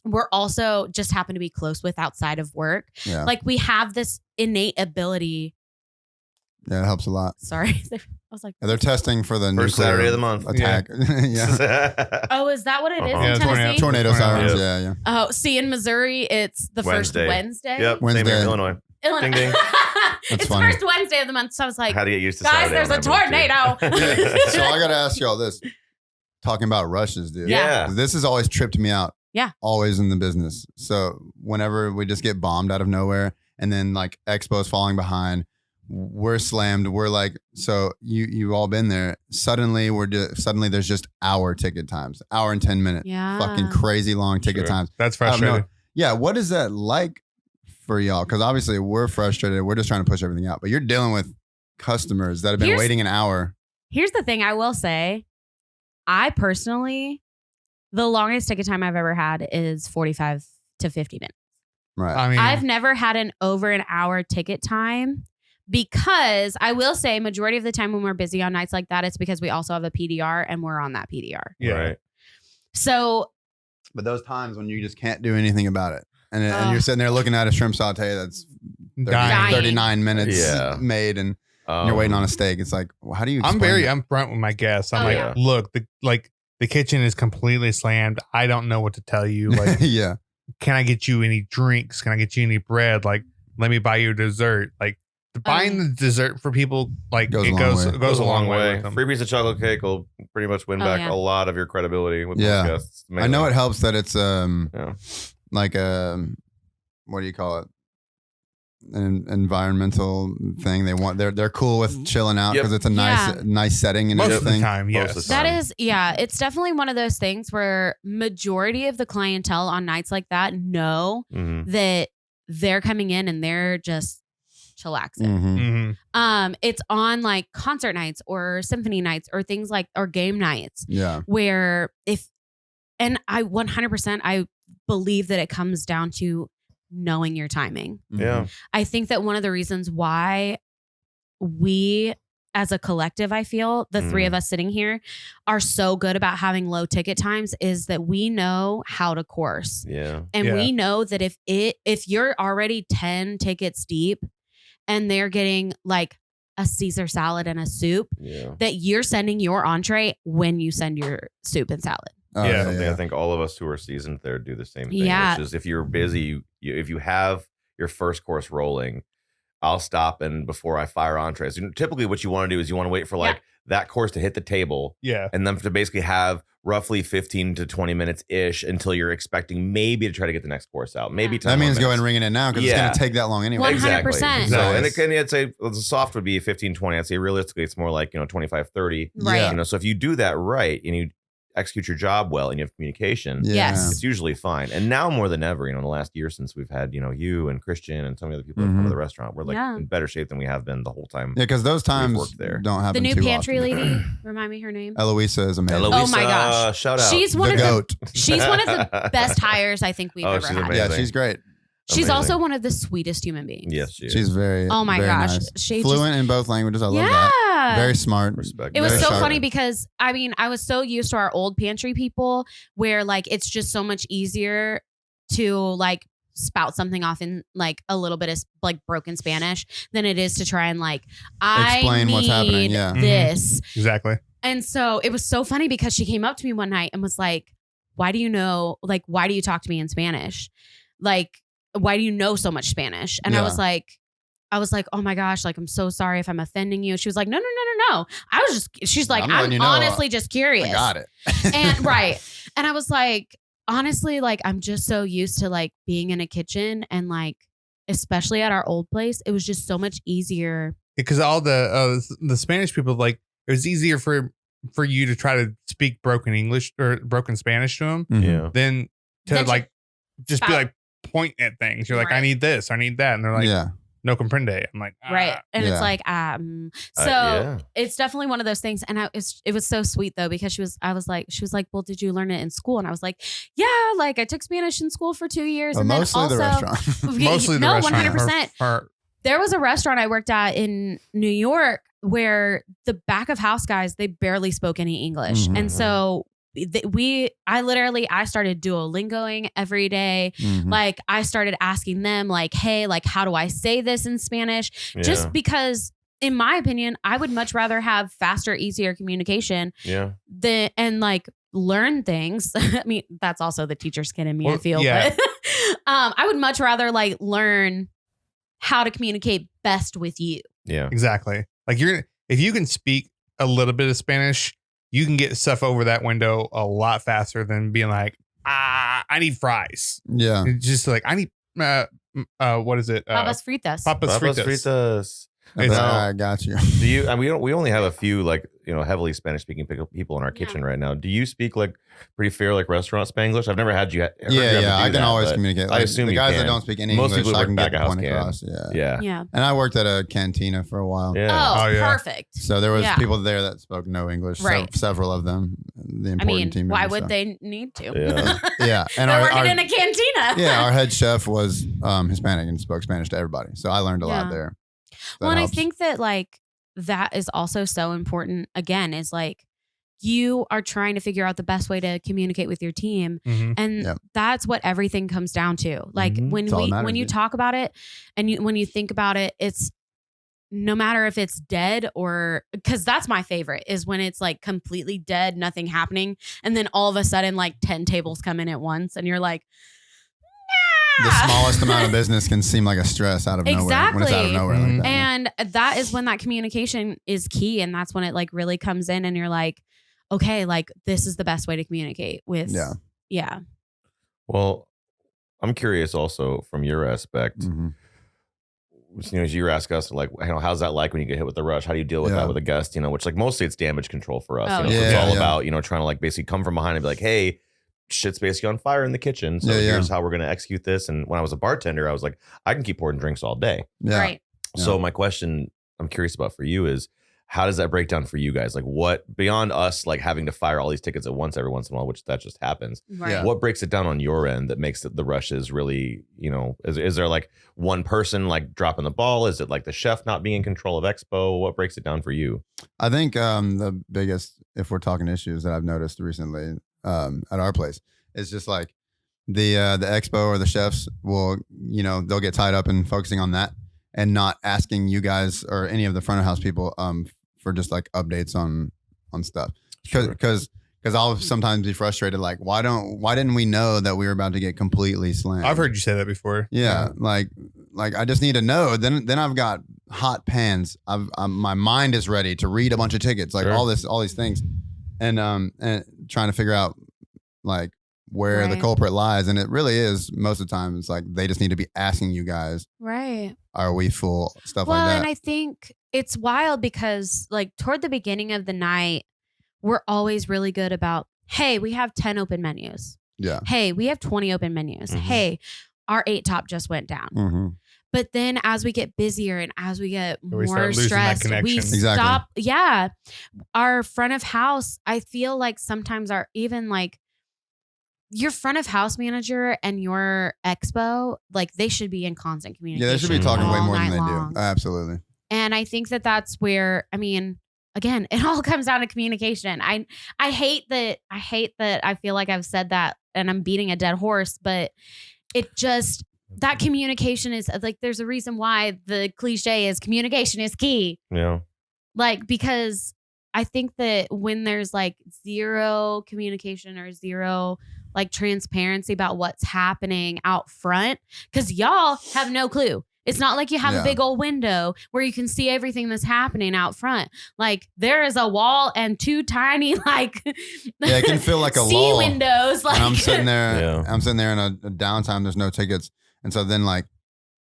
we're also just happen to be close with outside of work. Yeah. Like we have this innate ability. Yeah, it helps a lot. Sorry. I was like, Yeah, they're testing for the First nuclear Saturday of the month. attack. Yeah. oh, is that what it is Uh-huh. in Yeah, Tennessee? Tornado sirens. Yep. Yeah, yeah. Oh, see, in Missouri, it's the Wednesday. first Wednesday. Yep. Same Wednesday. here in Illinois. Illinois. Ding, ding. It's funny. the first Wednesday of the month. So I was like, How to get used to guys, Saturday there's a on that tornado. boat, too. So I got to ask y'all this. Talking about rushes, dude. Yeah. This has always tripped me out. Yeah. Always in the business. So whenever we just get bombed out of nowhere and then like Expo's falling behind, we're slammed. We're like, so you've all been there. Suddenly there's just hour ticket times, hour and 10 minutes. Yeah. Fucking crazy long ticket Sure. times. That's I don't know. frustrating. Yeah. What is that like for y'all? Because obviously we're frustrated. We're just trying to push everything out. But you're dealing with customers that have been Here's- waiting an hour. Here's the thing I will say. I personally, the longest ticket time I've ever had is 45 to 50 minutes. Right. I mean, I've never had an over an hour ticket time because I will say majority of the time when we're busy on nights like that, it's because we also have a PDR and we're on that PDR. yeah. Right. So But those times when you just can't do anything about it. And Ugh. you're sitting there looking at a shrimp saute that's 30, Dying. 39 minutes Yeah. made and you're waiting on a steak. It's like, well, how do you I'm explain very that? upfront with my guests. I'm Oh, like, yeah. look, the kitchen is completely slammed. I don't know what to tell you. Like, yeah. can I get you any drinks? Can I get you any bread? Like, let me buy you a dessert. Like, buying the dessert for people, like, Goes a it long goes way. it goes a long way. with them. Free piece of chocolate cake will pretty much win Oh, back yeah. a lot of your credibility with Yeah. most guests. I know it helps that it's Yeah. like what do you call it? An environmental thing. They're cool with chilling out Yep. because it's a nice setting and Most of the everything. time, Most of yes. the that time. is, yeah, it's definitely one of those things where majority of the clientele on nights like that know Mhm. that they're coming in and they're just chillaxing. Mhm. Mhm. It's on like concert nights or symphony nights or things like, or game nights Yeah. where and I 100%, I believe that it comes down to knowing your timing. Mm-hmm. Yeah. I think that one of the reasons why we as a collective, I feel the three of us sitting here are so good about having low ticket times is that we know how to course. Yeah. And we know that if you're already 10 tickets deep and they're getting like a Caesar salad and a soup, that you're sending your entree when you send your soup and salad. Oh, I think all of us who are seasoned there do the same thing. Yeah. Which is if you're busy, if you have your first course rolling, I'll stop and before I fire entrees. Typically what you want to do is you want to wait for like that course to hit the table. Yeah. And then to basically have roughly 15 to 20 minutes ish until you're expecting maybe to try to get the next course out. Maybe 10 that means more go and minutes. ring it in now because it's going to take that long anyway. 100%. So, and I'd say the soft would be 15, 20. I'd say realistically, it's more like, 25, 30. Right. So if you do that right and you execute your job well and you have communication, Yes. it's usually fine. And now more than ever, in the last year since we've had, you and Christian and so many other people that come to the restaurant, we're like in better shape than we have been the whole time. Yeah, because those times worked there. don't happen The new too pantry often. lady, remind me her name. Eloisa is amazing. Eloisa, Oh my gosh. shout out. She's one The of goat. she's one of the best hires I think we've ever she's had. amazing. Yeah, she's great. She's Amazing. also one of the sweetest human beings. Yes, she is. She's very Oh my very gosh. nice. She Fluent in both languages. I love that. Very smart. Respect. It was Very so sharp. funny because I was so used to our old pantry people where like it's just so much easier to like spout something off in like a little bit of like broken Spanish than it is to try and like Explain what's happening, yeah. this. Exactly. And so it was so funny because she came up to me one night and was like, why do you talk to me in Spanish? Like, why do you know so much Spanish? And I was like, oh my gosh, like, I'm so sorry if I'm offending you. She was like, no. She's like, I'm honestly just curious. I got it. And right. And I was like, honestly, like, I'm just so used to like being in a kitchen and like, especially at our old place, it was just so much easier. Because all the Spanish people, like, it was easier for you to try to speak broken English or broken Spanish to them Yeah. than to Then like just be spout. like point at things. You're like, I Right. need this, I need that, and they're like, no comprende. I'm like, Right. And Yeah. it's like, so yeah. it's definitely one of those things. And it was so sweet though, because she was like, well, did you learn it in school? And I was like, yeah, like I took Spanish in school for 2 years. And mostly then the also, restaurant. mostly the no, restaurant. 100%. There was a restaurant I worked at in New York where the back of house guys, they barely spoke any English. Mhm. And so I started Duolingoing every day. Mhm. Like I started asking them like, hey, like, how do I say this in Spanish? Yeah. Just because in my opinion, I would much rather have faster, easier communication and like learn things. I mean, that's also the teacher's kid in me, I feel. yeah. But I would much rather like learn how to communicate best with you. Yeah. Exactly. Like if you can speak a little bit of Spanish, you can get stuff over that window a lot faster than being like, I need fries. Yeah. It's just like, I need, what is it? Papas fritas. Papas fritas. fritas. It's- I got you. Do you? And we only have a few like heavily Spanish speaking people in our kitchen right now. Do you speak like pretty fair like restaurant Spanglish? I've never had you. Heard you ever do I can that, always but communicate. I Like, assume the you guys can. that don't speak any Most English, people who I work can back get at the house point can. across. Yeah. Yeah. And I worked at a cantina for a while. Yeah. Oh, yeah. perfect. So there was Yeah. people there that spoke no English. Right. Several of them. The I important mean, team why members, would so. they need to? Yeah. Yeah, and They're our working in a cantina. yeah, our head chef was Hispanic and spoke Spanish to everybody. So I learned a lot Yeah. there. Well, and I helps. think that like that is also so important. Again, is like you are trying to figure out the best way to communicate with your team, Mhm. and Yep. that's what everything comes down to. Like Mhm. when That's all that matters, when you dude. talk about it, and when you think about it, it's no matter if it's dead or because that's my favorite is when it's like completely dead, nothing happening, and then all of a sudden like 10 tables come in at once, and you're like. the "Ah." smallest amount of business can seem like a stress out of nowhere when it's out of Exactly. nowhere like that. And that is when that communication is key. And that's when it like really comes in and you're like, okay, like this is the best way to communicate with. Yeah. Yeah. Well, I'm curious also from your aspect. Mhm. As you ask us, like, how's that like when you get hit with the rush? How do you deal with Yeah. that with a guest? Which like mostly it's damage control for us. Oh, So it's yeah. all Yeah. about trying to like basically come from behind and be like, hey, shit's basically on fire in the kitchen. So Yeah, here's how we're going to execute this. And when I was a bartender, I was like, I can keep pouring drinks all day. Yeah. Right. So my question I'm curious about for you is, how does that break down for you guys? Like what beyond us like having to fire all these tickets at once every once in a while, which that just happens. Right. Yeah. What breaks it down on your end that makes the rushes really, is there like one person like dropping the ball? Is it like the chef not being in control of Expo? What breaks it down for you? I think the biggest, if we're talking issues that I've noticed recently at our place, is just like the Expo or the chefs will, they'll get tied up in focusing on that and not asking you guys or any of the front of house people for just like updates on stuff. Because I'll sometimes be frustrated, like why didn't we know that we were about to get completely slammed? I've heard you say that before. Yeah, like I just need to know. Then I've got hot pans. My mind is ready to read a bunch of tickets, like Sure. all these things, and trying to figure out like where the Right. culprit lies. And it really is most of the time. It's like they just need to be asking you guys, Right. "Are we full?" Stuff Well, like that. and I think it's wild because like toward the beginning of the night, we're always really good about, hey, we have 10 open menus. Yeah. Hey, we have 20 open menus. Mhm. Hey, our 8 top just went down. Mm-hmm. But then as we get busier and as we get We start more losing that stressed, we connection. Exactly. stop. Yeah. Our front of house, I feel like sometimes our even like your front of house manager and your expo, like they should be in constant communication. Yeah, they should be talking way all more than night they long. do. Absolutely. And I think that that's where, I mean, again, it all comes down to communication. I hate that I feel like I've said that and I'm beating a dead horse, but it just, that communication is like, there's a reason why the cliche is communication is key. Yeah. Like, because I think that when there's like zero communication or zero like transparency about what's happening out front, because y'all have no clue. It's not like you have Yeah. a big old window where you can see everything that's happening out front. Like there is a wall and 2 tiny like Yeah, it can feel like a sea lull. windows. Like And I'm sitting there. Yeah. I'm sitting there in a downtime. There's no tickets, and so then like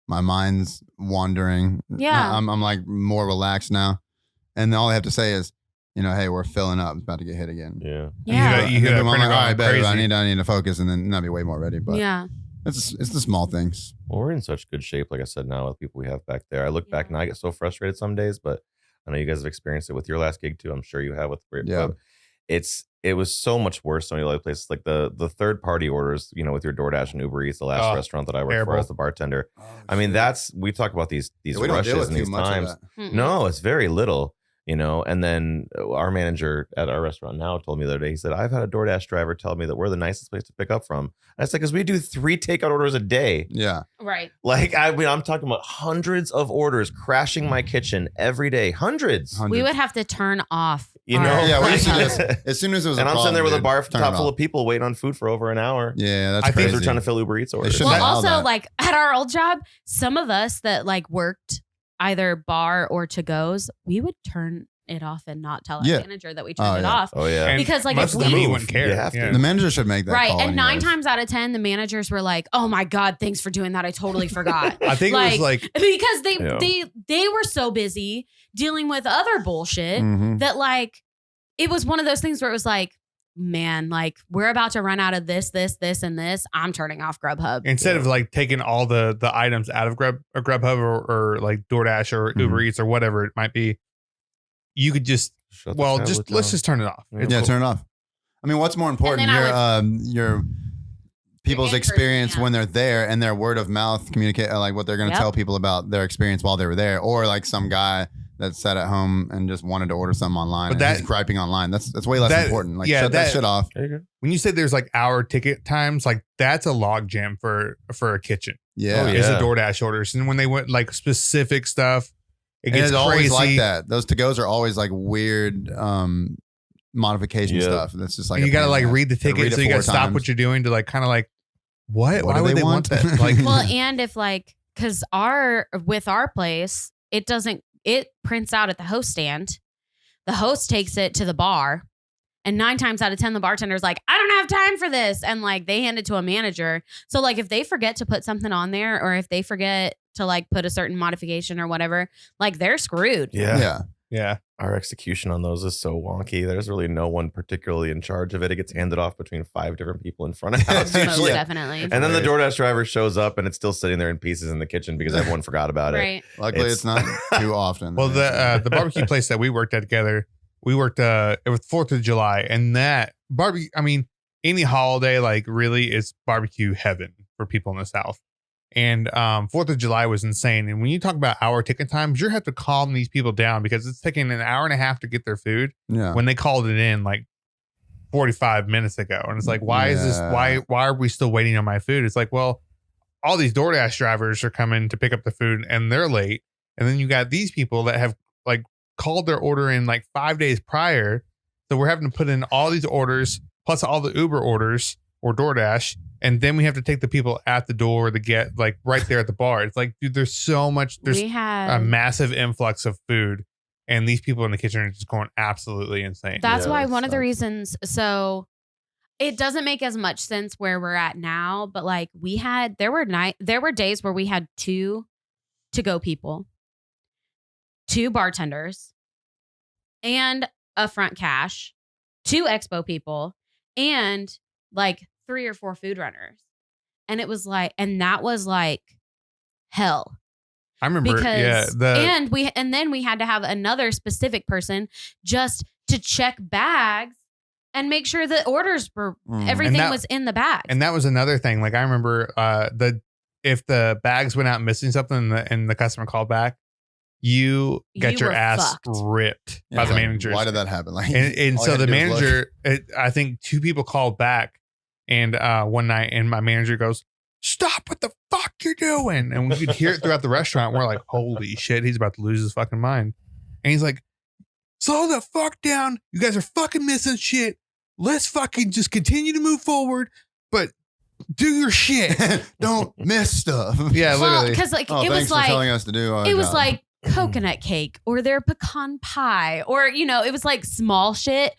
my mind's wandering. Yeah. I'm like more relaxed now, and all I have to say is, hey, we're filling up. It's about to get hit again. Yeah. yeah, You hear that I'm like, printer all right, going babe, crazy. I need to focus, and then I'll be way more ready. But yeah, it's the small things. Well, we're in such good shape, like I said, now with people we have back there. I look back Yeah. and I get so frustrated some days, but I know you guys have experienced it with your last gig too. I'm sure you have with Great Yeah. Pub. It was so much worse than any other places. Like the third party orders, with your DoorDash and Uber Eats, the last Oh, restaurant that I worked terrible. for as the bartender. I mean, we talk about these Yeah, we don't deal rushes with and too these much times. of that. Mm-mm. No, it's very little, and then our manager at our restaurant now told me the other day, he said, I've had a DoorDash driver tell me that we're the nicest place to pick up from. And I said, because we do 3 takeout orders a day. Yeah, right. Like, I'm talking about hundreds of orders crashing my kitchen every day. Hundreds. We would have to turn off. You know? Yeah, we used to Like- just as soon as it was. And a I'm sitting there with a problem, bar dude, turn top it full off. of people waiting on food for over an hour. Yeah, that's I think crazy. Because they're trying to fill Uber Eats orders. shouldn't Well, allow also that. like at our old job, some of us that like worked either bar or to goes, we would turn it off and not tell our Yeah. manager that we turned Oh, it yeah. off. Oh, yeah. And Because, like, most if of them we- you wouldn't care. You have to. Yeah. The manager should make that Right. call And 9 anyways. times out of 10, the managers were like, oh my God, thanks for doing that. I totally forgot. I think it was like because Yeah. they were so busy dealing with other bullshit Mhm. that like it was one of those things where it was like, man, like we're about to run out of this, and this. I'm turning off Grubhub. instead of like taking all the items out of Grubhub or like DoorDash or Uber Eats or whatever it might be, you could just Shut the tablet let's down. just turn it off. It's Yeah, cool. turn it off. I mean, what's more important? then I Your people's in-person, experience yeah. when they're there and their word of mouth communicate, like what they're going to Yep. tell people about their experience while they were there, or like some guy that sat at home and just wanted to order something online. But and that- he's griping online. That's way less that- important. Like yeah, shut that that- shit off. There you go. When you say there's like hour ticket times, like that's a log jam for a kitchen. Yeah. Oh, Is the yeah. DoorDash orders, and when they went like specific stuff, it And gets it's always crazy. like that. Those to goes are always like weird modification Yeah. stuff. That's just like And you a got to pain in like the ass. read the Gotta read ticket, it so you got to 4 stop times. what you're doing to like kind of like what? What Why do would they they want want? that? Like Well, and if like, because with our place, it prints out at the host stand. The host takes it to the bar. And 9 times out of 10, the bartender's like, I don't have time for this. And like they hand it to a manager. So like if they forget to put something on there or if they forget to like put a certain modification or whatever, like they're screwed. Yeah. Yeah. Yeah. Our execution on those is so wonky. There's really no one particularly in charge of it. It gets handed off between 5 different people in front of house Most usually. definitely. And then the DoorDash driver shows up and it's still sitting there in pieces in the kitchen because everyone forgot about it. Right. Luckily, it's not too often. Well, the barbecue place that we worked at together, we worked it was 4th of July, and that barbecue. I mean, any holiday like really is barbecue heaven for people in the South. And 4th of July was insane. And when you talk about hour ticket times, you have to calm these people down because it's taking an hour and a half to get their food yeah. when they called it in like 45 minutes ago. And it's like, why is this? Why are we still waiting on my food? It's like, well, all these DoorDash drivers are coming to pick up the food and they're late. And then you got these people that have like called their order in like 5 days prior. So we're having to put in all these orders plus all the Uber orders or DoorDash. And then we have to take the people at the door to get like right there at the bar. It's like, dude, there's so much. There's We had a massive influx of food. And these people in the kitchen are just going absolutely insane. That's Yeah, why that one of the sucks. reasons. So it doesn't make as much sense where we're at now, but like there were days where we had 2 to-go people, 2 bartenders, and a front cash, 2 expo people, and like 3 or 4 food runners. And it was like, and that was like hell. I remember, Because yeah, and then we had to have another specific person just to check bags and make sure the orders were Mhm. everything And that- was in the bag. and that was another thing. Like I remember, if the bags went out missing something and the customer called back, you got You your were ass fucked. ripped Yeah, by it's the like, manager. Why did that happen? Like, And all so you the had to do was look. manager, I think 2 people called back, and one night, and my manager goes, "Stop what the fuck you're doing!" And we could hear it throughout the restaurant. We're like, "Holy shit, he's about to lose his fucking mind!" And he's like, "Slow the fuck down! You guys are fucking missing shit. Let's fucking just continue to move forward, but do your shit." Don't miss stuff. Yeah, well, literally. Oh, because like it thanks was for like telling us to do. our it was job. like coconut cake or their pecan pie or it was like small shit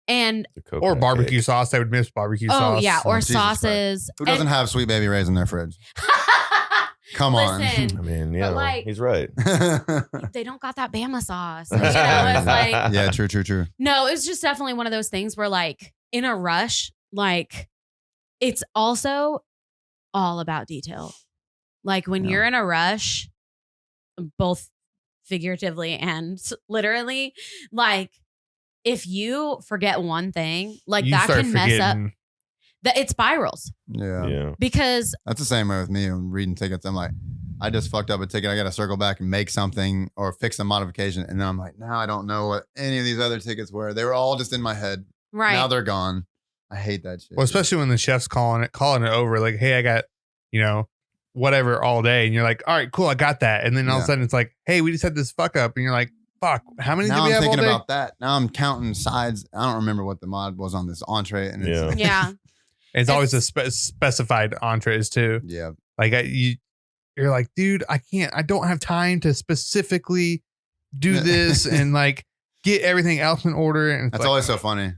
and The Or coconut barbecue cake. sauce. They would miss barbecue sauce. yeah, or Jesus Christ. sauces. Who doesn't have Sweet Baby Ray's in their fridge? Come Listen, I mean, But, yeah, like- he's right. on. they don't got that Bama sauce. It's like Yeah, true. no, it's just definitely one of those things where like in a rush, like it's also all about detail. Like when Yeah. you're in a rush, both figuratively and literally, like if you forget one thing, like You that start can mess up. forgetting. That it spirals Yeah. Yeah. because That's the same way with me when reading tickets. I'm like, I just fucked up a ticket. I got to circle back and make something or fix a modification. And then I'm like, now I don't know what any of these other tickets were. They were all just in my head. right. Now they're gone. I hate that shit. Well, especially when the chef's calling it over, like, "Hey, I got, whatever all day," and you're like, "All right, cool, I got that." And then all of a Yeah. sudden, it's like, "Hey, we just had this fuck up," and you're like, "Fuck, how many now did we I'm have all thinking day?" about that. Now I'm counting sides. I don't remember what the mod was on this entree. And Yeah. it's, yeah. It's always a specified entrees too. yeah. Like you're like, "Dude, I don't have time to specifically do this and like get everything else in order." And it's That's like, always so funny.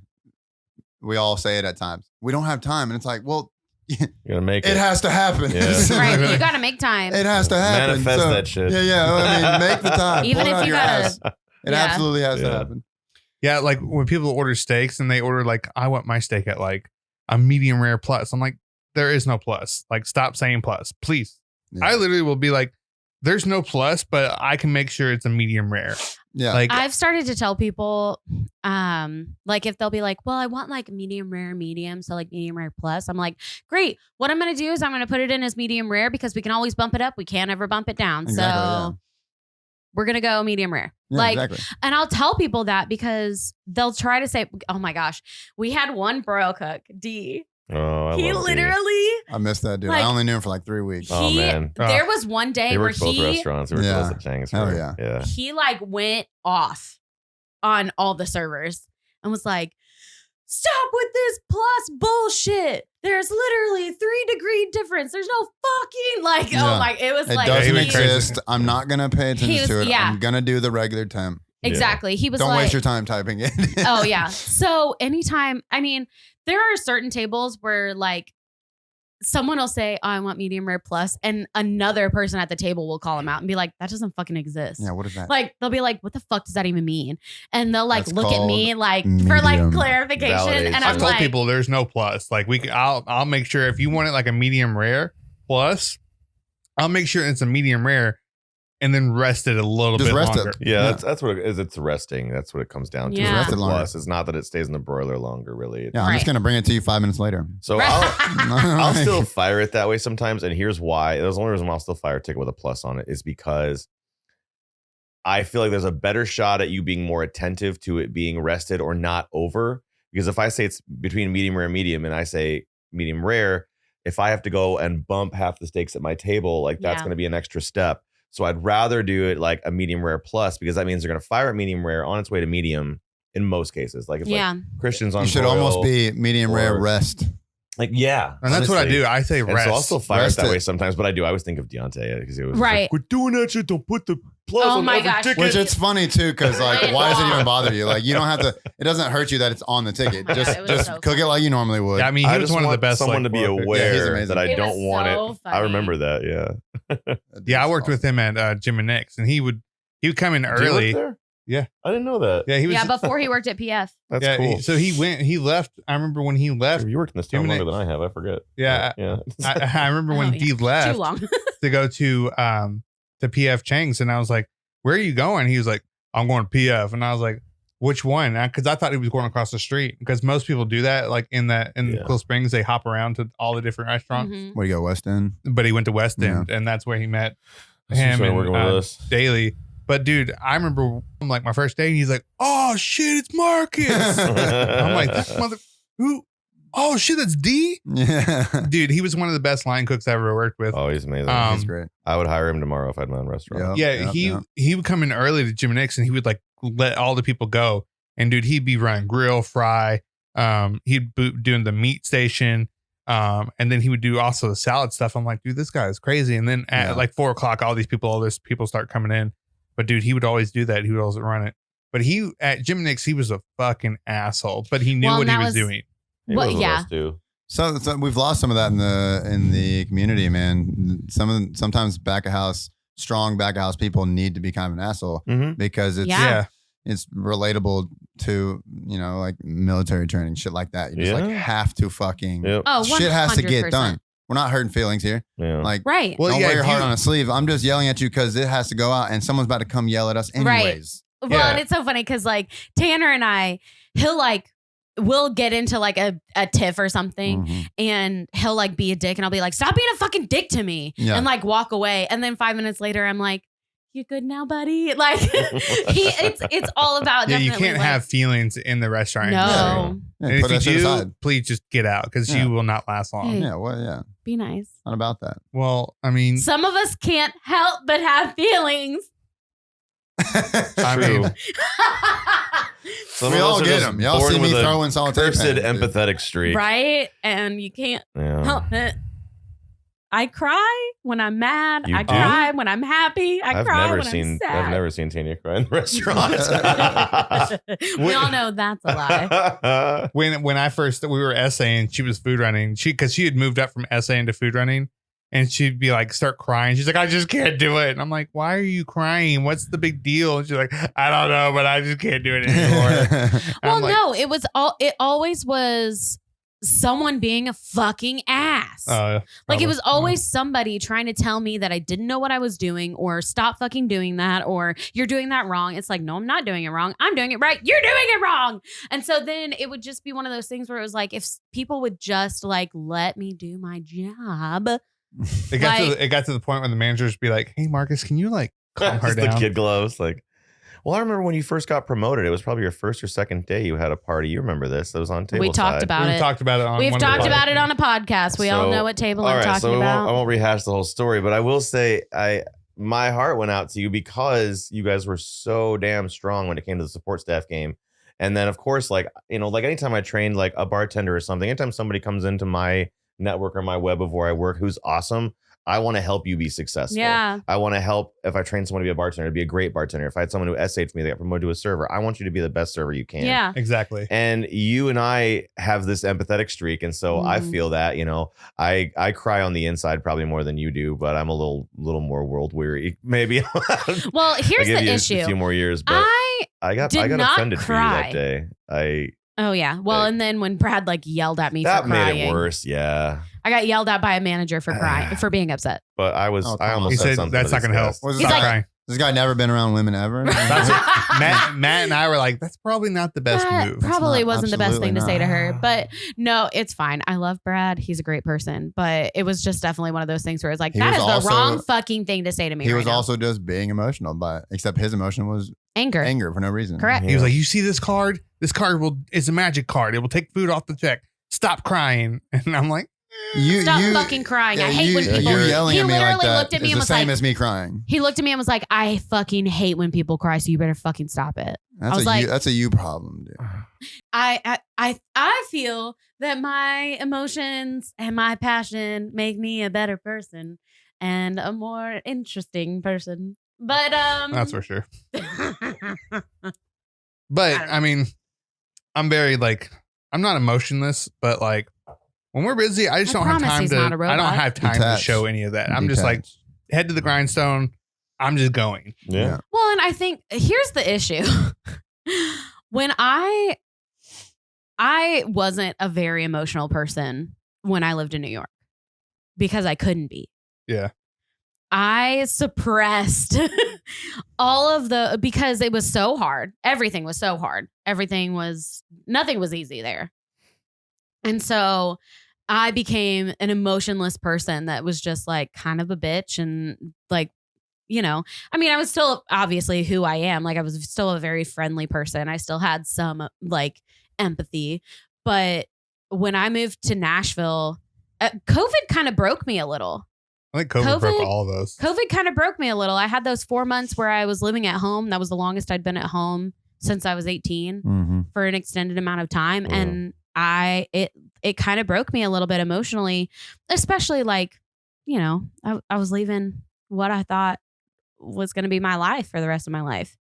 We all say it at times. We don't have time. And it's like, well, You're gonna make it it. has to happen. Yeah. Right. You got to make time. It has to happen. Manifest that shit. Yeah. I mean, make the time. Even Pull it if out you your gotta- ass. It Yeah. absolutely has to Yeah. happen. Yeah, like when people order steaks and they order like, "I want my steak at like a medium rare plus." I'm like, there is no plus. Like, stop saying plus, please. Yeah. I literally will be like, "There's no plus, but I can make sure it's a medium rare." Yeah. Like, I've started to tell people, like if they'll be like, well, I want like medium rare, medium. So like medium rare plus. I'm like, great. What I'm going to do is I'm going to put it in as medium rare because we can always bump it up. We can't ever bump it down. Exactly, so we're going to go medium rare. Yeah, like, exactly. and I'll tell people that because they'll try to say, oh my gosh, we had one broil cook, D. Oh, I He love D. literally, I missed that dude. like- I only knew him for like 3 weeks. Oh, he, man. there was one day He where worked both restaurants. He worked Yeah. both at Chang's. Hell for- yeah. Yeah. he like went off on all the servers and was like, stop with this plus bullshit. There's literally 3-degree difference. There's no fucking like, Yeah. oh my, it was It like, doesn't he went crazy. exist. I'm not going to pay attention was- to it. yeah. I'm going to do the regular temp. exactly. He was Don't like, waste your time typing it. oh yeah. So anytime, I mean, there are certain tables where like someone will say, oh, I want medium rare plus, and another person at the table will call them out and be like, that doesn't fucking exist. Yeah, what is that? Like they'll be like, what the fuck does that even mean? And they'll like That's look at me like for like medium clarification. validation. And I've I'm told like, people there's no plus. Like I'll make sure if you want it like a medium rare plus, I'll make sure it's a medium rare and then rest it a little Just bit rest it. longer. Yeah, that's what it is. It's resting. That's what it comes down to. Yeah. It's Rest it the longer. plus. It's not that it stays in the broiler longer, really. Yeah, I'm just Right. gonna bring it to you 5 minutes later. So I'll still fire it that way sometimes. And here's why. That's the only reason why I'll still fire a ticket with a plus on it is because I feel like there's a better shot at you being more attentive to it being rested or not over. Because if I say it's between medium rare and medium and I say medium rare, if I have to go and bump half the steaks at my table, like that's Yeah. going to be an extra step. So I'd rather do it like a medium rare plus because that means they're going to fire at medium rare on its way to medium in most cases. Like if yeah. like Christian's on You should broil, almost be medium rare or- rest. like, yeah. And that's what I honestly. do. I say And rest. so I'll still fire Rest it that it. way sometimes, but I always think of Deontay because it was Right. like, we're doing that shit. Don't put the plus Oh on my every gosh. ticket. Which it's funny too, because like, It why does it is. even bother you? Like, you don't have to. It doesn't hurt you that it's on the ticket. Oh my God, Just it was just so cook it funny. like you normally would. Yeah, I mean, he I was just one of the want best. someone like, to be workers. Yeah, he's aware amazing. that I It don't was want so it. I funny. remember that. Yeah. Yeah, I worked with him at Jim and Nick's, and he would come in Do you work early. there? Yeah. I didn't know that. Yeah, he was. Yeah, before he worked at PF. That's yeah, cool. so he left. I remember when he left. You worked in this Jim town and longer than I have. I forget. Yeah, Yeah. I remember when Oh, he yeah. left Too long. to go to PF Chang's, and I was like, "Where are you going?" He was like, "I'm going to PF," and I was like, "Which one?" Because I thought he was going across the street. Because most people do that, like in Yeah. Cool Springs, they hop around to all the different restaurants. Mhm. What do you go West End? But he went to West End, and that's where he met him and working with us. Daly. But dude, I remember like my first day, and he's like, "Oh shit, it's Marcus." I'm like, "This mother who? Oh shit, that's D." Yeah, Dude, he was one of the best line cooks I ever worked with. Oh, he's amazing. he's great. I would hire him tomorrow if I had my own restaurant. Yeah. He would come in early to Jim and Nick's, and he would like let all the people go. And dude, he'd be running grill, fry. He'd be doing the meat station. And then he would do also the salad stuff. I'm like, dude, this guy is crazy. And then at Yeah. like 4:00, all these people start coming in. But dude, he would always do that. He would always run it. But he at Jim and Nick's, he was a fucking asshole. But he knew Well, what he that was was- doing. He Well, was with yeah. us, too. So we've lost some of that in the community, man. Sometimes back of house, strong back of house people need to be kind of an asshole Mhm. because it's Yeah. it's relatable to like military training, shit like that. You just like Yeah. have to fucking Yep. Oh, shit has to get 100%. done. We're not hurting feelings here. Yeah. Like, Right. Well, don't yeah, wear your if heart you- on a sleeve. I'm just yelling at you because it has to go out, and someone's about to come yell at us Right. anyways. Well, Yeah. and it's so funny because like Tanner and we'll get into like a tiff or something Mhm. and he'll like be a dick and I'll be like, stop being a fucking dick to me Yeah. and like walk away. And then 5 minutes later, I'm like, you good now, buddy? Like it's all about Yeah, you definitely, can't like, have feelings in the restaurant industry. no, Yeah, And put if that you shit do, aside. please just get out because Yeah. you will not last long. Hey. Yeah, well, yeah, be nice. not about that. Well, I mean, Some of us can't help but have feelings. I True. mean, Some we of us all are get just them. Y'all born see me with a throwing solitary cursed pens, dude. empathetic streak. Right? And you can't Yeah. help it. I cry when I'm mad. You I do? cry when I'm happy. I I've cry never when seen I'm sad. I've never seen Tanya cry in the restaurant. We all know that's a lie. when I first we were essaying, she was food running. Because she had moved up from essaying to food running, and she'd be like start crying. She's like, I just can't do it. And I'm like, why are you crying? What's the big deal? And she's like, I don't know, but I just can't do it anymore. And Well, I'm like, no, it always was someone being a fucking ass. Like probably. it was always somebody trying to tell me that I didn't know what I was doing or stop fucking doing that or you're doing that wrong. It's like, no, I'm not doing it wrong. I'm doing it right. You're doing it wrong. And so then it would just be one of those things where it was like, if people would just like let me do my job. It got to the point when the managers be like, hey, Marcus, can you like calm her Just the down? kid gloves. Like, well, I remember when you first got promoted. It was probably your first or second day. You had a party. You remember this? That was on table. We talked about We've it. talked about it on We've one of the talked about podcasts. it on a podcast. We all So, know what table All I'm right, talking so about. I won't rehash the whole story, but I will say my heart went out to you because you guys were so damn strong when it came to the support staff game. And then of course, like anytime I trained like a bartender or something, anytime somebody comes into my network or my web of where I work who's awesome, I want to help you be successful. Yeah. I want to help. If I train someone to be a bartender, to be a great bartender. If I had someone who SA'd me, they got promoted to a server. I want you to be the best server you can. Yeah. Exactly. And you and I have this empathetic streak, and so I feel that, you know, I cry on the inside probably more than you do, but I'm a little more world weary. Maybe. Well, here's I'll give the you issue. A few more years, but I got not offended cry. for you that day. Oh yeah. Well, and then when Brad like yelled at me That for crying, made it worse. Yeah. I got yelled at by a manager for crying for being upset. But I Oh, come I on. almost He said said something. that's to not going to help. these guys. Was He's this like- guy, this guy never been around women ever? That's what Matt and I were like, that's probably not the best That move. probably not- wasn't the best absolutely thing to say to not. her. But no, it's fine. I love Brad. He's a great person. But it was just definitely one of those things where it's like, He that was is also- the wrong fucking thing to say to me He right was now. also just being emotional, but except his emotion was Anger. anger for no reason. Correct. He was like, you see this card? This card is a magic card. It will take food off the check. Stop crying. And I'm like, Stop fucking crying. I hate when people. You're yelling he at me like literally that. looked at me It's and the was same like, as me crying. he looked at me and was like, I fucking hate when people cry, so you better fucking stop it. That's was like- that's a you problem, dude. I feel that my emotions and my passion make me a better person and a more interesting person. But that's for sure. I But don't know. I mean, I'm very like, I'm not emotionless, but like when we're busy, I just I don't have promise time he's to, not a I robot. don't have time Detached. to show any of that. I'm just like, Detached. head to the grindstone. I'm just going. Yeah. Well, and I think here's the issue. When I wasn't a very emotional person when I lived in New York because I couldn't be. Yeah. I suppressed all of because it was so hard. Everything was so hard. Nothing was easy there. And so I became an emotionless person that was just like kind of a bitch and like, you know, I mean, I was still obviously who I am. Like I was still a very friendly person. I still had some like empathy. But when I moved to Nashville, COVID kind of broke me a little. I think COVID broke COVID- all of us. COVID kind of broke me a little. I had those 4 months where I was living at home. That was the longest I'd been at home since I was 18 Mm-hmm. for an extended amount of time. Yeah. And it kind of broke me a little bit emotionally, especially like, you know, I was leaving what I thought was going to be my life for the rest of my life.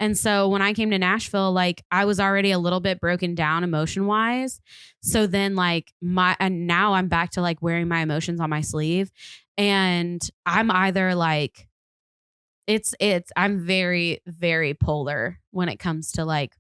And so when I came to Nashville, like I was already a little bit broken down emotion wise. So then like and now I'm back to like wearing my emotions on my sleeve. And I'm either like, I'm very, very polar when it comes to like,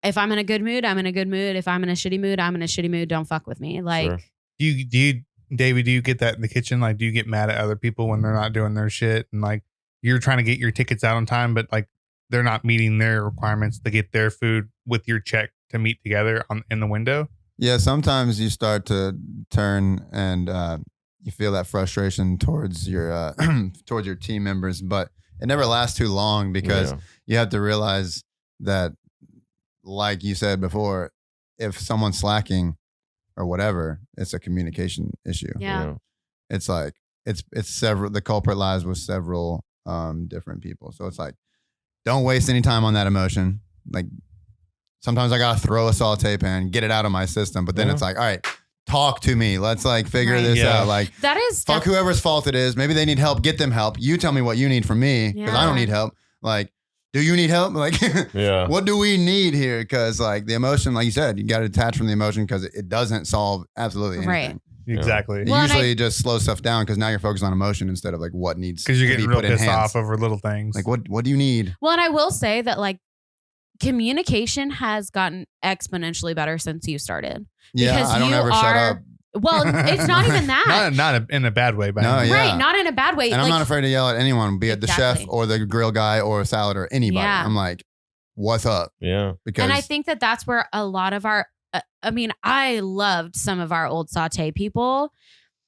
if I'm in a good mood, I'm in a good mood. If I'm in a shitty mood, I'm in a shitty mood. Don't fuck with me. Like, Sure. Do you, David, do you get that in the kitchen? Like, do you get mad at other people when they're not doing their shit? And like, you're trying to get your tickets out on time, but like, they're not meeting their requirements to get their food with your check to meet together in the window. Yeah, sometimes you start to turn and you feel that frustration towards your towards your team members, but it never lasts too long because Yeah. you have to realize that, like you said before, if someone's slacking or whatever, it's a communication issue. yeah. It's like it's several. The culprit lies with several different people. So it's like, don't waste any time on that emotion. Like sometimes I gotta throw a saute pan, get it out of my system, but then Yeah. it's like, all right, talk to me. Let's like figure Right. this Yeah. out. Like That is fuck whoever's fault it is. Maybe they need help. Get them help. You tell me what you need from me because I don't Yeah. need help. Like, do you need help? Like, Yeah. what do we need here? Because like the emotion, like you said, you got to detach from the emotion because it doesn't solve absolutely anything. Right. Exactly. It Well, and usually just slows stuff down because now you're focused on emotion instead of like what needs Because you're to getting be real put in pissed hands. off over little things. Like what do you need? Well, and I will say that like communication has gotten exponentially better since you started. Yeah, Because I don't you ever shut are- up. Well, it's not even that. not in a bad way, but No, yeah. Right. Not in a bad way. And I'm Like, not afraid to yell at anyone, be it the chef Exactly. or the grill guy or salad or anybody. Yeah. I'm like, what's up? Yeah. Because and I think that that's where a lot of our, I mean, I loved some of our old saute people,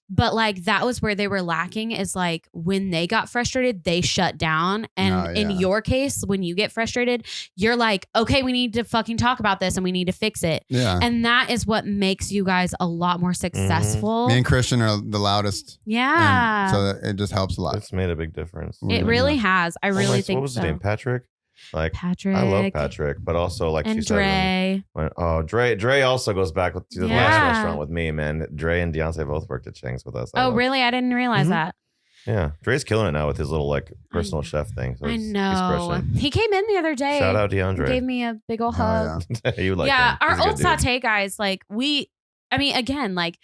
but like that was where they were lacking is like when they got frustrated, they shut down. And Oh, in yeah. your case, when you get frustrated, you're like, okay, we need to fucking talk about this and we need to fix it. yeah, And that is what makes you guys a lot more successful. me and Christian are the loudest. Yeah. And so that it just helps a lot. It's made a big difference. It really has. I really think What was so. his name? Patrick? Like, Patrick. I love Patrick, but also like she And said, Dre. Dre also goes back to the Yeah. last restaurant with me, man. Dre and Deontay both worked at Chang's with us. I Oh, love- really? I didn't realize Mhm. that. Yeah, Dre's killing it now with his little like personal chef thing. So I he's know. crushing it. He came in the other day. Shout out Gave DeAndre. me a big old Oh, hug. yeah. You like Yeah, him. our He's a good old dude. saute guys, like I mean, again, like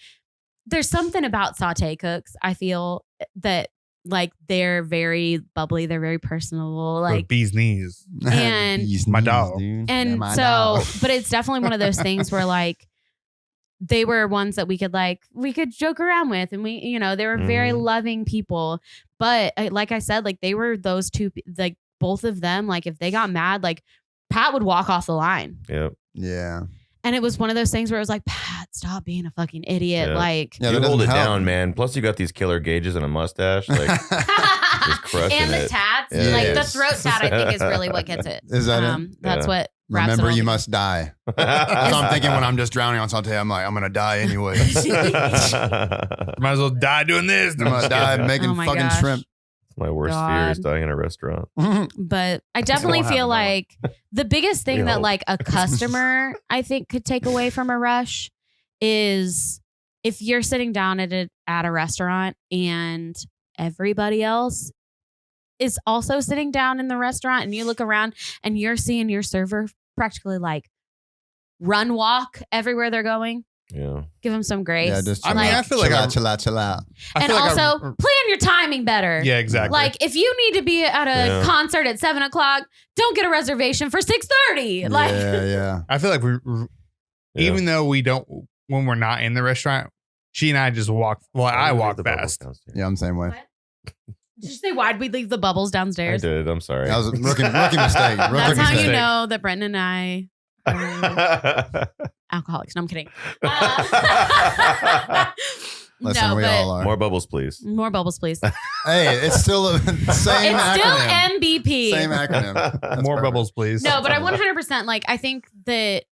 there's something about saute cooks. I feel that like they're very bubbly, they're very personable, Like like bee's knees. And- Bees My knees, dog. dude. Yeah, and my so, dog. but it's definitely one of those things where like they were ones that we could joke around with, and we, they were very Mhm. loving people. But like I said, like they were those two, like both of them, like if they got mad, like Pat would walk off the line. Yep. Yeah. And it was one of those things where it was like, Pat, stop being a fucking idiot. Yeah. Like, Yeah, you that hold it doesn't help. down, man. Plus, you got these killer gauges and a mustache. Like, just crushing and the it. tats, Yeah. like the Yes. throat tat, I think is really what gets it. Is that it? That's Yeah. what wraps it Remember, all you together. must die. That's what I'm thinking when I'm just drowning on saute. I'm like, I'm gonna die anyways. I'm Might as well die doing this. gonna die making Oh my fucking gosh. shrimp. My worst fear is God. dying in a restaurant. But I definitely won't feel happen, like the biggest thing We that hope. like a customer I think could take away from a rush is if you're sitting down at a restaurant and everybody else is also sitting down in the restaurant and you look around and you're seeing your server practically like run walk everywhere they're going. Yeah. Give them some grace. Yeah, just I chill mean, out. I feel like chill out. Chill out. I and feel like also plan your timing better. yeah, exactly. Like if you need to be at a Yeah. concert at 7:00, don't get a reservation for 6:30. Like yeah. I feel like Yeah. even though we don't, when we're not in the restaurant, she and I just walk. Well, I Leave walk the bubbles fast. downstairs. Yeah, I'm the same way. What? Did you say why'd we leave the bubbles I downstairs? did. I'm sorry. That was a rookie mistake. That's Rookie how you mistake. know that Brendan and I are alcoholics. No, I'm kidding. Listen, no, we but all are. More bubbles, please. more bubbles, please. Hey, it's still the same It's still acronym. MBP. Same acronym. That's More perfect. bubbles, please. No, but I 100% like. I think that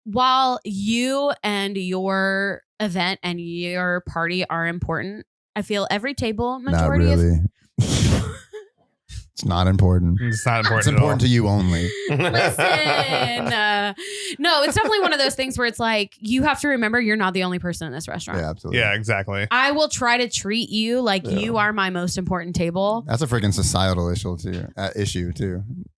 while you and your event and your party are important, I feel every table Not majority really. It's not important. It's not important. It's important to you only. Listen, no, it's definitely one of those things where it's like you have to remember you're not the only person in this restaurant. Yeah, absolutely. Yeah, exactly. I will try to treat you like Yeah. you are my most important table. That's a freaking societal issue too. That's You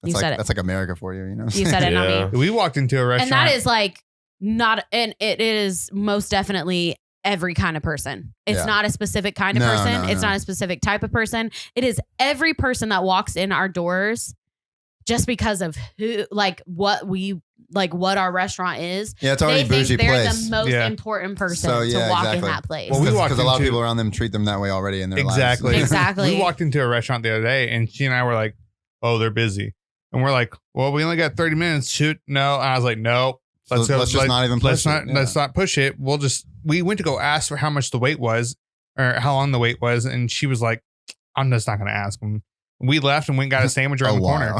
like said it. that's like America for you. You know. You said it, not Yeah. me. We walked into a restaurant. And that is like not, and it is most definitely every kind of person. It's Yeah. not a specific kind of No, person. no, It's no. not a specific type of person. It is every person that walks in our doors just because of who, like what our restaurant is. Yeah, it's They already think bougie they're place. the most Yeah. important person So, to yeah, walk in exactly. that place. Well, we walked Because a lot of into- people around them treat them that way already in their Exactly. lives. Exactly. We walked into a restaurant the other day, and she and I were like, "Oh, they're busy," and we're like, "Well, we only got 30 minutes. Shoot, no." And I was like, "Nope. So let's just not even let's push not it. Yeah. let's not push it. We went to go ask for how much the wait was or how long the wait was, and she was like, I'm just not going to ask them. We left and went and got a sandwich around the corner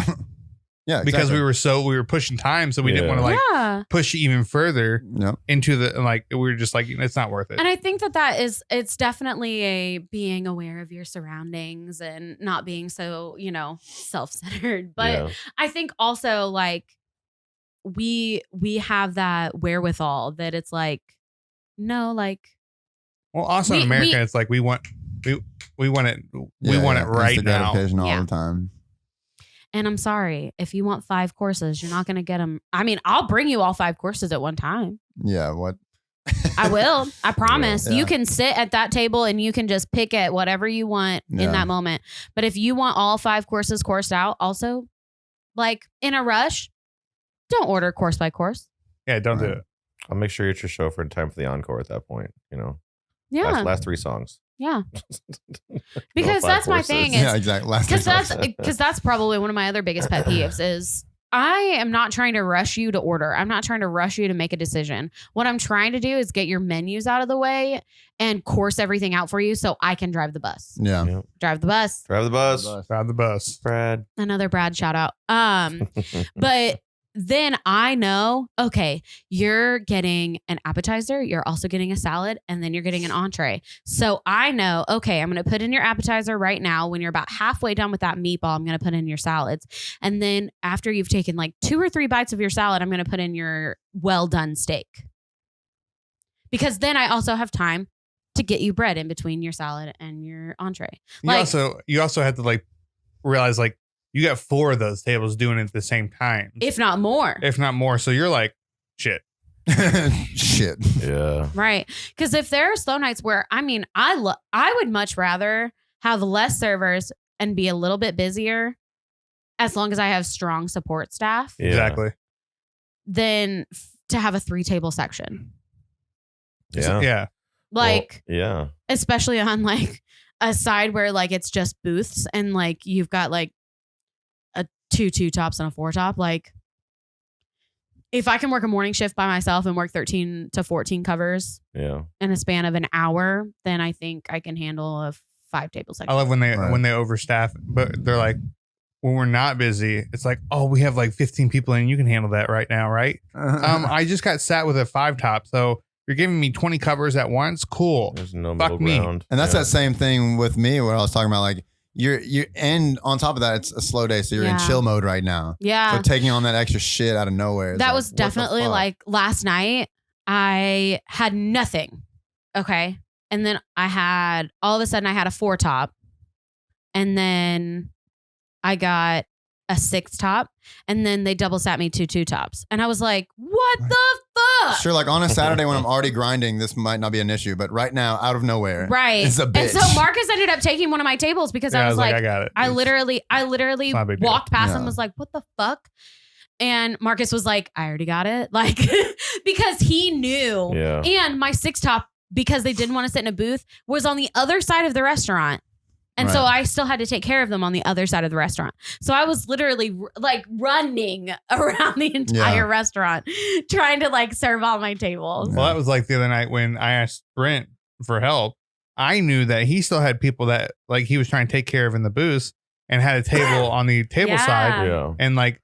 Yeah, because exactly. we were pushing time, so we didn't want to like yeah. push even further Yep. into the like. We were just like, it's not worth it. And I think it's definitely a being aware of your surroundings and not being so, self-centered. But Yeah. I think also like we have that wherewithal that it's like, no, like Well, also in We- America, we- it's like we want it. We want it Yeah, right instant now. gratification all Yeah. the time. and I'm sorry, if you want 5 courses, you're not going to get them. I mean, I'll bring you all 5 courses at one time. Yeah. What? I will. I promise. Yeah. You can sit at that table and you can just pick at whatever you want Yeah. in that moment. But if you want all 5 courses coursed out, also, like in a rush, don't order course by course. Yeah, don't do Right. it. I'll make sure you get your show for in time for the encore at that point. Yeah. Last 3 songs. Yeah. Because 5 that's my courses. thing is Yeah, exactly. Last because that's probably one of my other biggest pet peeves is I am not trying to rush you to order. I'm not trying to rush you to make a decision. What I'm trying to do is get your menus out of the way and course everything out for you so I can drive the bus. Yeah. Yeah. Drive the bus. Drive the bus. Ride the bus. Brad. Another Brad shout out. But then I know, okay, you're getting an appetizer, you're also getting a salad, and then you're getting an entree. So I know, okay, I'm going to put in your appetizer right now. When you're about halfway done with that meatball, I'm going to put in your salads. And then after you've taken like 2 or 3 bites of your salad, I'm going to put in your well done steak. Because then I also have time to get you bread in between your salad and your entree. Like, You also have to like realize like you got 4 of those tables doing it at the same time, if not more. if not more. So you're like, shit. Shit. Yeah. Right. Because if there are slow nights where, I mean, I would much rather have less servers and be a little bit busier as long as I have strong support staff Yeah. Exactly. than to have a 3-table section. Yeah. Yeah. Like, Well, yeah. especially on like a side where like it's just booths and like you've got like a 2 tops and a 4 top. Like, if I can work a morning shift by myself and work 13 to 14 covers Yeah. in a span of an hour, then I think I can handle a 5-table section. I love when they Right. overstaff, but they're like, when we're not busy, it's like, oh, we have like 15 people in. You can handle that right now, right? I just got sat with a 5 top, so you're giving me 20 covers at once. Cool. There's no Fuck middle me. ground. And that's Yeah. that same thing with me where I was talking about like you and on top of that it's a slow day, so you're in Yeah. chill mode right now. Yeah. So taking on that extra shit out of nowhere. is That like, was what the definitely fuck? like last night. I had nothing. Okay. And then all of a sudden I had a 4 top. And then I got a 6 top. And then they double sat me 2 tops. And I was like, what the fuck? Sure, like on a Saturday when I'm already grinding, this might not be an issue, but right now, out of nowhere, Right. it's a And bitch. so Marcus ended up taking one of my tables because Yeah, I was like, I got it. I It's- literally not a big deal. walked past him Yeah. and was like, what the fuck? And Marcus was like, I already got it. Like, because he knew. Yeah. And my 6 top, because they didn't want to sit in a booth, was on the other side of the restaurant. And so I still had to take care of them on the other side of the restaurant. So I was literally like running around the entire restaurant trying to like serve all my tables. Well, that was like the other night when I asked Brent for help. I knew that he still had people that like he was trying to take care of in the booth and had a table on the table Yeah. side. Yeah. And like,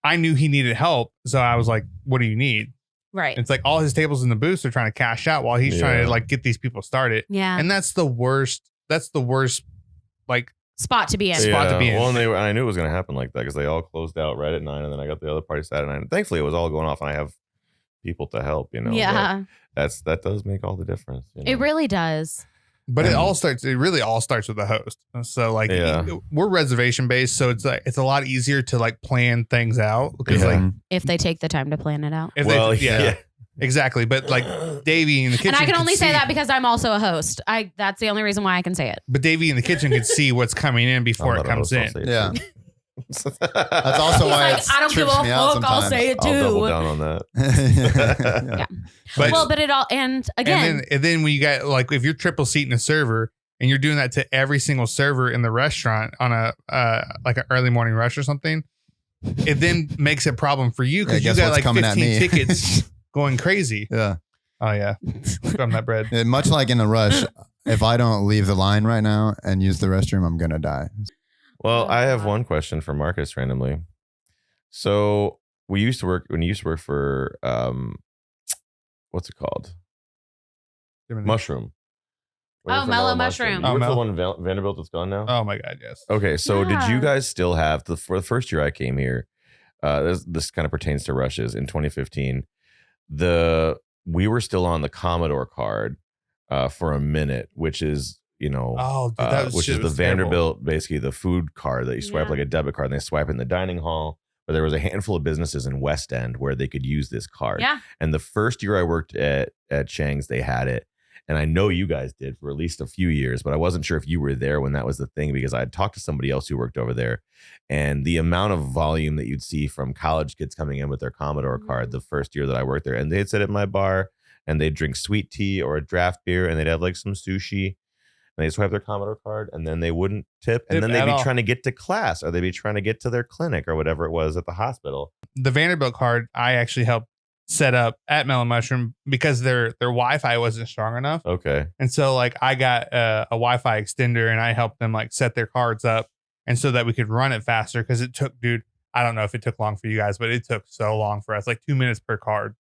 I knew he needed help. So I was like, what do you need? Right. It's like all his tables in the booths are trying to cash out while he's trying Yeah. to like get these people started. Yeah. And that's the worst. That's the worst. Like, Spot to be in. Spot to be in. Well, and I knew it was going to happen like that because they all closed out right at 9, and then I got the other party sat at 9. And thankfully, it was all going off, and I have people to help. You know. Yeah. But that does make all the difference. You know? It really does. but it really all starts with the host. So like, Yeah. we're reservation based. So it's like, it's a lot easier to like plan things out because Yeah. like, If they take the time to plan it out. if Well, they, yeah. exactly. But like Davey in the kitchen, And I can could only say see- that because I'm also a host. That's the only reason why I can say it. But Davey in the kitchen could see what's coming in I'm before not it a comes host, I'll in. say it Yeah. too. That's also He's why like, it I don't give a trips me out fuck. I'll sometimes. say it I'll double too. down on that. Yeah. But Well, but it all, and again, and then when you got like if you're triple seating a server and you're doing that to every single server in the restaurant on a like an early morning rush or something, it then makes a problem for you because Yeah, you guess got what's like coming at 15 me? tickets going crazy. Yeah. Oh yeah, from that bread. And much like in a rush, if I don't leave the line right now and use the restroom, I'm gonna die. Well, Oh, I have God. one question for Marcus randomly. So when you used to work for what's it called? Mushroom. When Oh, you're for Mellow Mushroom. You Oh, work for the Mellow. one Vanderbilt that's gone now? Oh my god, yes. Okay, so did Yeah. you guys still have for the first year I came here? This kind of pertains to rushes in 2015. We were still on the Commodore card for a minute, which is Oh, dude, that was, which shit is the was terrible. Vanderbilt, basically the food card that you swipe Yeah. like a debit card, and they swipe in the dining hall. But there was a handful of businesses in West End where they could use this card. yeah. And the first year I worked at Chang's, they had it. And I know you guys did for at least a few years, but I wasn't sure if you were there when that was the thing because I had talked to somebody else who worked over there. And the amount of volume that you'd see from college kids coming in with their Commodore card the first year that I worked there. And they'd sit at my bar and they'd drink sweet tea or a draft beer and they'd have like some sushi. And they'd swipe their Commodore card and then they wouldn't tip. And Tip then they'd at be all. trying to get to class or they'd be trying to get to their clinic or whatever it was at the hospital. The Vanderbilt card I actually helped set up at Mellow Mushroom because their Wi-Fi wasn't strong enough. Okay. And so like I got a Wi-Fi extender and I helped them like set their cards up and so that we could run it faster because it took, dude, I don't know if it took long for you guys, but it took so long for us, like 2 minutes per card.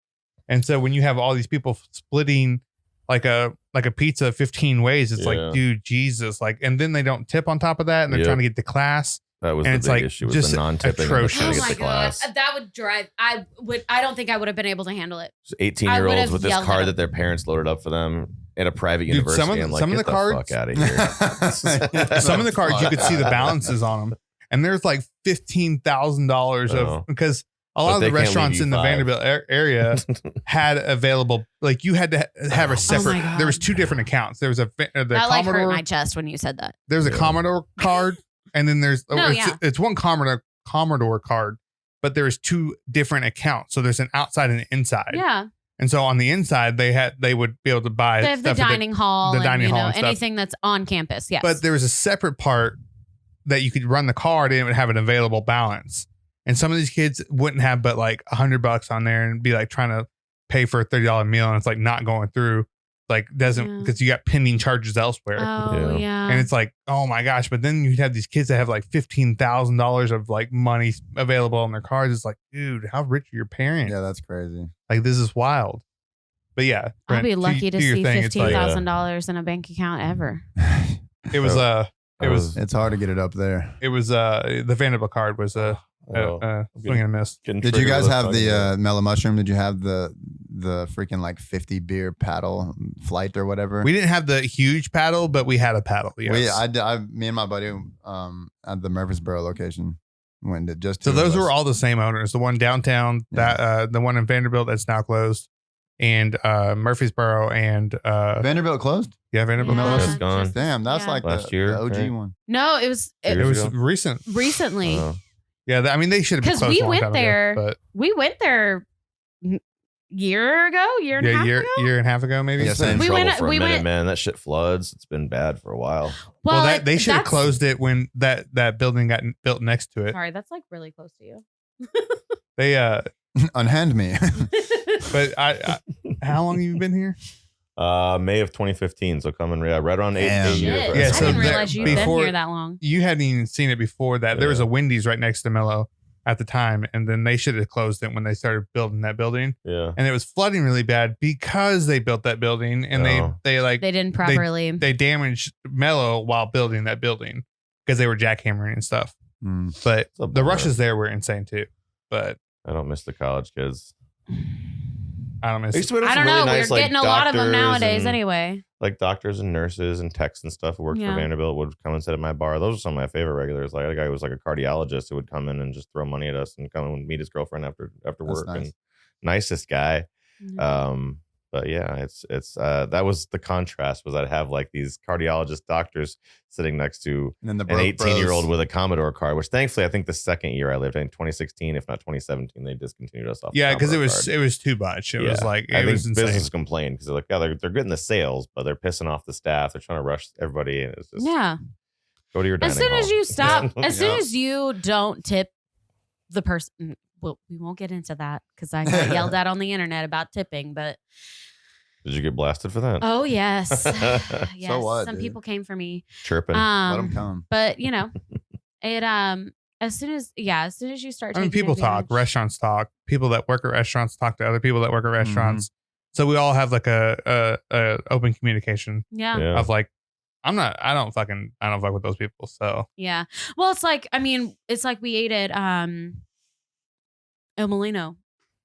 And so when you have all these people splitting like a pizza 15 ways, it's Yeah. like, dude, Jesus, like, and then they don't tip on top of that and they're Yep. trying to get to class. That was And the it's big like issue was just the non-tipping. atrocious. And Oh trying to my get to god, class. that would drive. I don't think I would have been able to handle it. Just I would 18-year-olds have with this yelled at card them. that their parents loaded up for them. at a private Dude, university. some of the- I'm like, some of get the the cards- fuck out of here. Some of the cards you could see the balances on them, and there's like $15,000 Oh. of because a But lot of they the can't restaurants leave you in the five. Vanderbilt area had available, like you had to have a separate. God. There was two different accounts. There was the That like hurt Commodore. my chest when you said that. There's a Yeah. Commodore card, and then there's No, it's, yeah. it's one Commodore card, but there's two different accounts. So there's an outside and an inside. Yeah, And so on the inside, they would be able to buy they have the stuff at dining hall, the and dining you hall know and stuff. anything that's on campus. Yes, But there was a separate part that you could run the card and it would have an available balance. And some of these kids wouldn't have but like $100 on there and be like trying to pay for a $30 meal, and it's like not going through, like doesn't Yeah. because you got pending charges elsewhere. oh Yeah. yeah, And it's like, oh my gosh. But then you'd have these kids that have like $15,000 of like money available on their cards. It's like, dude, how rich are your parents? Yeah, that's crazy. Like, this is wild. But yeah, I'll Brent, be lucky to do your see thing. It's like, $15,000 in a bank account ever. it was It's hard to get it up there. the Vanderbilt card was a swing and a miss. Did you guys have the Mellow Mushroom? Did you have the freaking like 50 beer paddle flight or whatever? We didn't have the huge paddle, but we had a paddle. Yes. Me and my buddy at the Murfreesboro location went to just So two of those us. were all the same owners. The one downtown, that the one in Vanderbilt that's now closed, and Murfreesboro and Vanderbilt closed. Vanderbilt. Yeah, closed. It's gone. Damn, that's Yeah. like Last the year, OG right? one. No, it was It Years was ago? recent. recently. Yeah, I mean they should have 'Cause closed we a long went time ago, there but We went there year and a half ago. year and a half ago maybe. Yeah, It's been in We trouble went- for a we minute, went- man. That shit floods. It's been bad for a while. Well, they should have that's- closed it when that building got built next to it. Sorry, that's like really close to you. They Unhand me. but I how long have you been here? May of 2015. So coming right around 8 Damn. years. Shit, right? Yeah, I so didn't there- realize you've before- been here that long. You hadn't even seen it before that. There was Yeah. a Wendy's right next to Mellow at the time, and then they should have closed it when they started building that building. Yeah. And it was flooding really bad because they built that building, and Oh. they like They didn't properly. they damaged Mellow while building that building because they were jackhammering and stuff. Mm. But It's a the bummer. rushes there were insane too. But I don't miss the college kids. I don't miss. I used to meet I some don't know. really nice, We're like, getting a lot of them doctors nowadays and- anyway. Like doctors and nurses and techs and stuff who worked Yeah. for Vanderbilt would come and sit at my bar. Those are some of my favorite regulars. Like a guy who was like a cardiologist who would come in and just throw money at us and come and meet his girlfriend after That's work. nice. And nicest guy. But yeah, it's that was the contrast was I'd have like these cardiologist doctors sitting next to And then the an broke 18-year-old bros. with a Commodore card, which thankfully I think the second year I lived in 2016, if not 2017, they discontinued us off. the yeah, because Commodore card. it was too much. It was Yeah. like I it think was insane. business complained because they're like, yeah, they're getting the sales, but they're pissing off the staff. They're trying to rush everybody, and it's just Yeah. go to your dining As soon as hall. you stop, as soon Yeah. as you don't tip the person, well, we won't get into that because I got yelled at on the internet about tipping. But Did you get blasted for that? oh yes, yes, So what, some dude? people came for me. Chirping. Let them come. But you know, it as soon as you start, I mean, taking people talk, advantage- restaurants talk, people that work at restaurants talk to other people that work at Mm-hmm. restaurants. So we all have like a open communication Yeah. yeah. of like, I don't fuck with those people. So Yeah. Well, it's like, I mean, it's like we ate at El Molino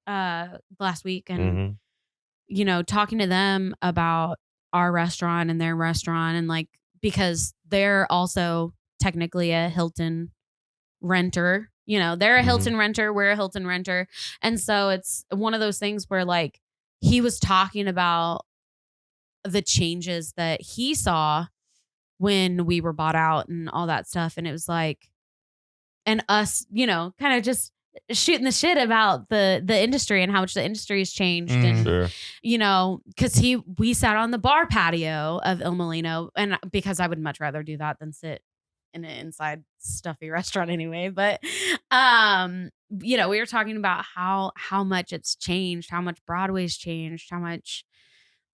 last week, and Mhm. you know, talking to them about our restaurant and their restaurant, and like because they're also technically a Hilton renter. You know, they're a Mhm. Hilton renter, we're a Hilton renter. And so it's one of those things where like he was talking about the changes that he saw when we were bought out and all that stuff. And it was like, and us, you know, kind of just shooting the shit about the industry and how much the industry has changed. And, Sure. you know, because we sat on the bar patio of Il Molino, and because I would much rather do that than sit in an inside stuffy restaurant anyway. But you know, we were talking about how much it's changed, how much Broadway's changed, how much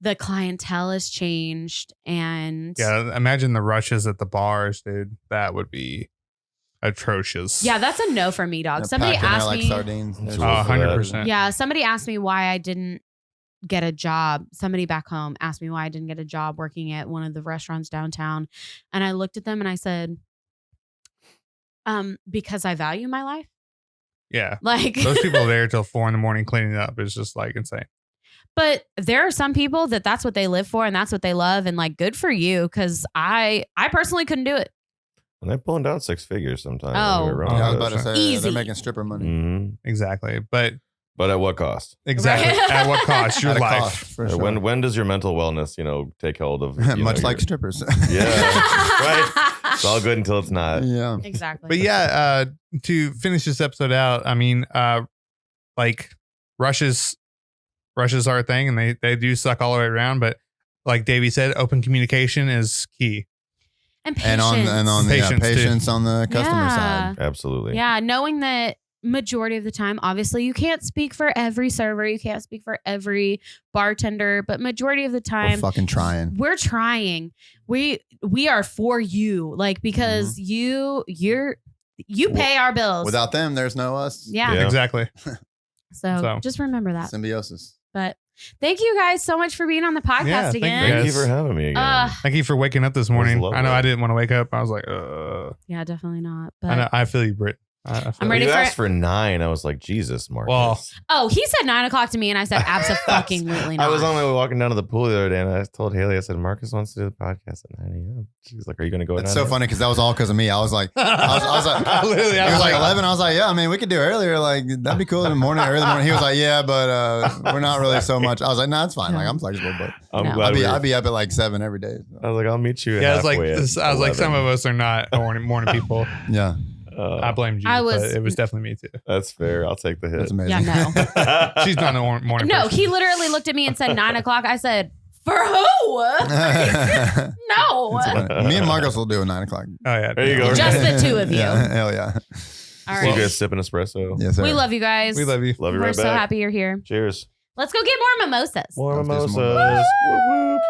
the clientele has changed. And yeah, imagine the rushes at the bars, dude. That would be atrocious. yeah, that's a no for me, dog. They're Somebody packing there asked like me sardines. That's There's- what- 100%. Yeah, somebody asked me why I didn't get a job. Somebody back home asked me why I didn't get a job working at one of the restaurants downtown. And I looked at them and I said, because I value my life. Yeah. Like Those people there till 4 a.m. cleaning up is just like insane. But there are some people that's what they live for and that's what they love. And like, good for you. Cause I personally couldn't do it. And they're pulling down 6 figures sometimes. Oh. Yeah, I was about to say Easy. they're making stripper money. Mm-hmm. Exactly. But But at what cost? exactly. Right. At what cost? Your At a life. cost, for sure. When does your mental wellness, take hold of Much like your- strippers. Yeah, right. It's all good until it's not. Yeah. Exactly. But yeah, to finish this episode out, I mean, like rushes are a thing, and they do suck all the way around. But like Davey said, open communication is key. and patience. And on the Patience, too. patience on the customer Yeah. side. Absolutely. Yeah, knowing that majority of the time, obviously you can't speak for every server, you can't speak for every bartender, but majority of the We're time fucking trying. we're trying. We are for you, like because you pay our bills. Without them, there's no us. yeah. Yeah. Exactly. So just remember that. Symbiosis. But thank you guys so much for being on the podcast Yeah, thank you again. Thank you Yes. for having me again. Thank you for waking up this morning. lovely. I know I didn't want to wake up. I was like, Yeah, definitely not. I know. But I feel you, Britt. I feel I'm ready you for asked it. for 9. I was like, Jesus, Marcus. Well, oh, he said 9:00 to me, and I said absolutely not. I was on my way walking down to the pool the other day, and I told Haley, I said, Marcus wants to do the podcast at 9 a.m. She was like, are you going to go at It's 9 so a.m.? funny because that was all because of me. I was like, I was like, literally, he was like 11. I was like, yeah, I mean, we could do earlier. Like, that'd be cool in the morning, early morning. He was like, yeah, but we're not really so much. I was like, no, it's fine. Like, I'm flexible, but I'm No. glad I'd be up at like 7 every day. So. I was like, I'll meet you. yeah, it's like halfway at I was like, some 11. of us are not morning people. Yeah, I blamed you. I was- but it was definitely me too. That's fair. I'll take the hit. that's amazing. Yeah, no. She's not a morning. No, person. he literally looked at me and said 9:00. I said, for who? No. Me and Marcos will do a 9 o'clock. Oh yeah, There you go. Just the two of you. Yeah, hell yeah. All You right. guys sipping espresso. Yes, sir. We love you guys. We love you. Love you We're right so back. happy you're here. Cheers. Let's go get more mimosas. More Let's do some mimosas. more. Whoop, whoop.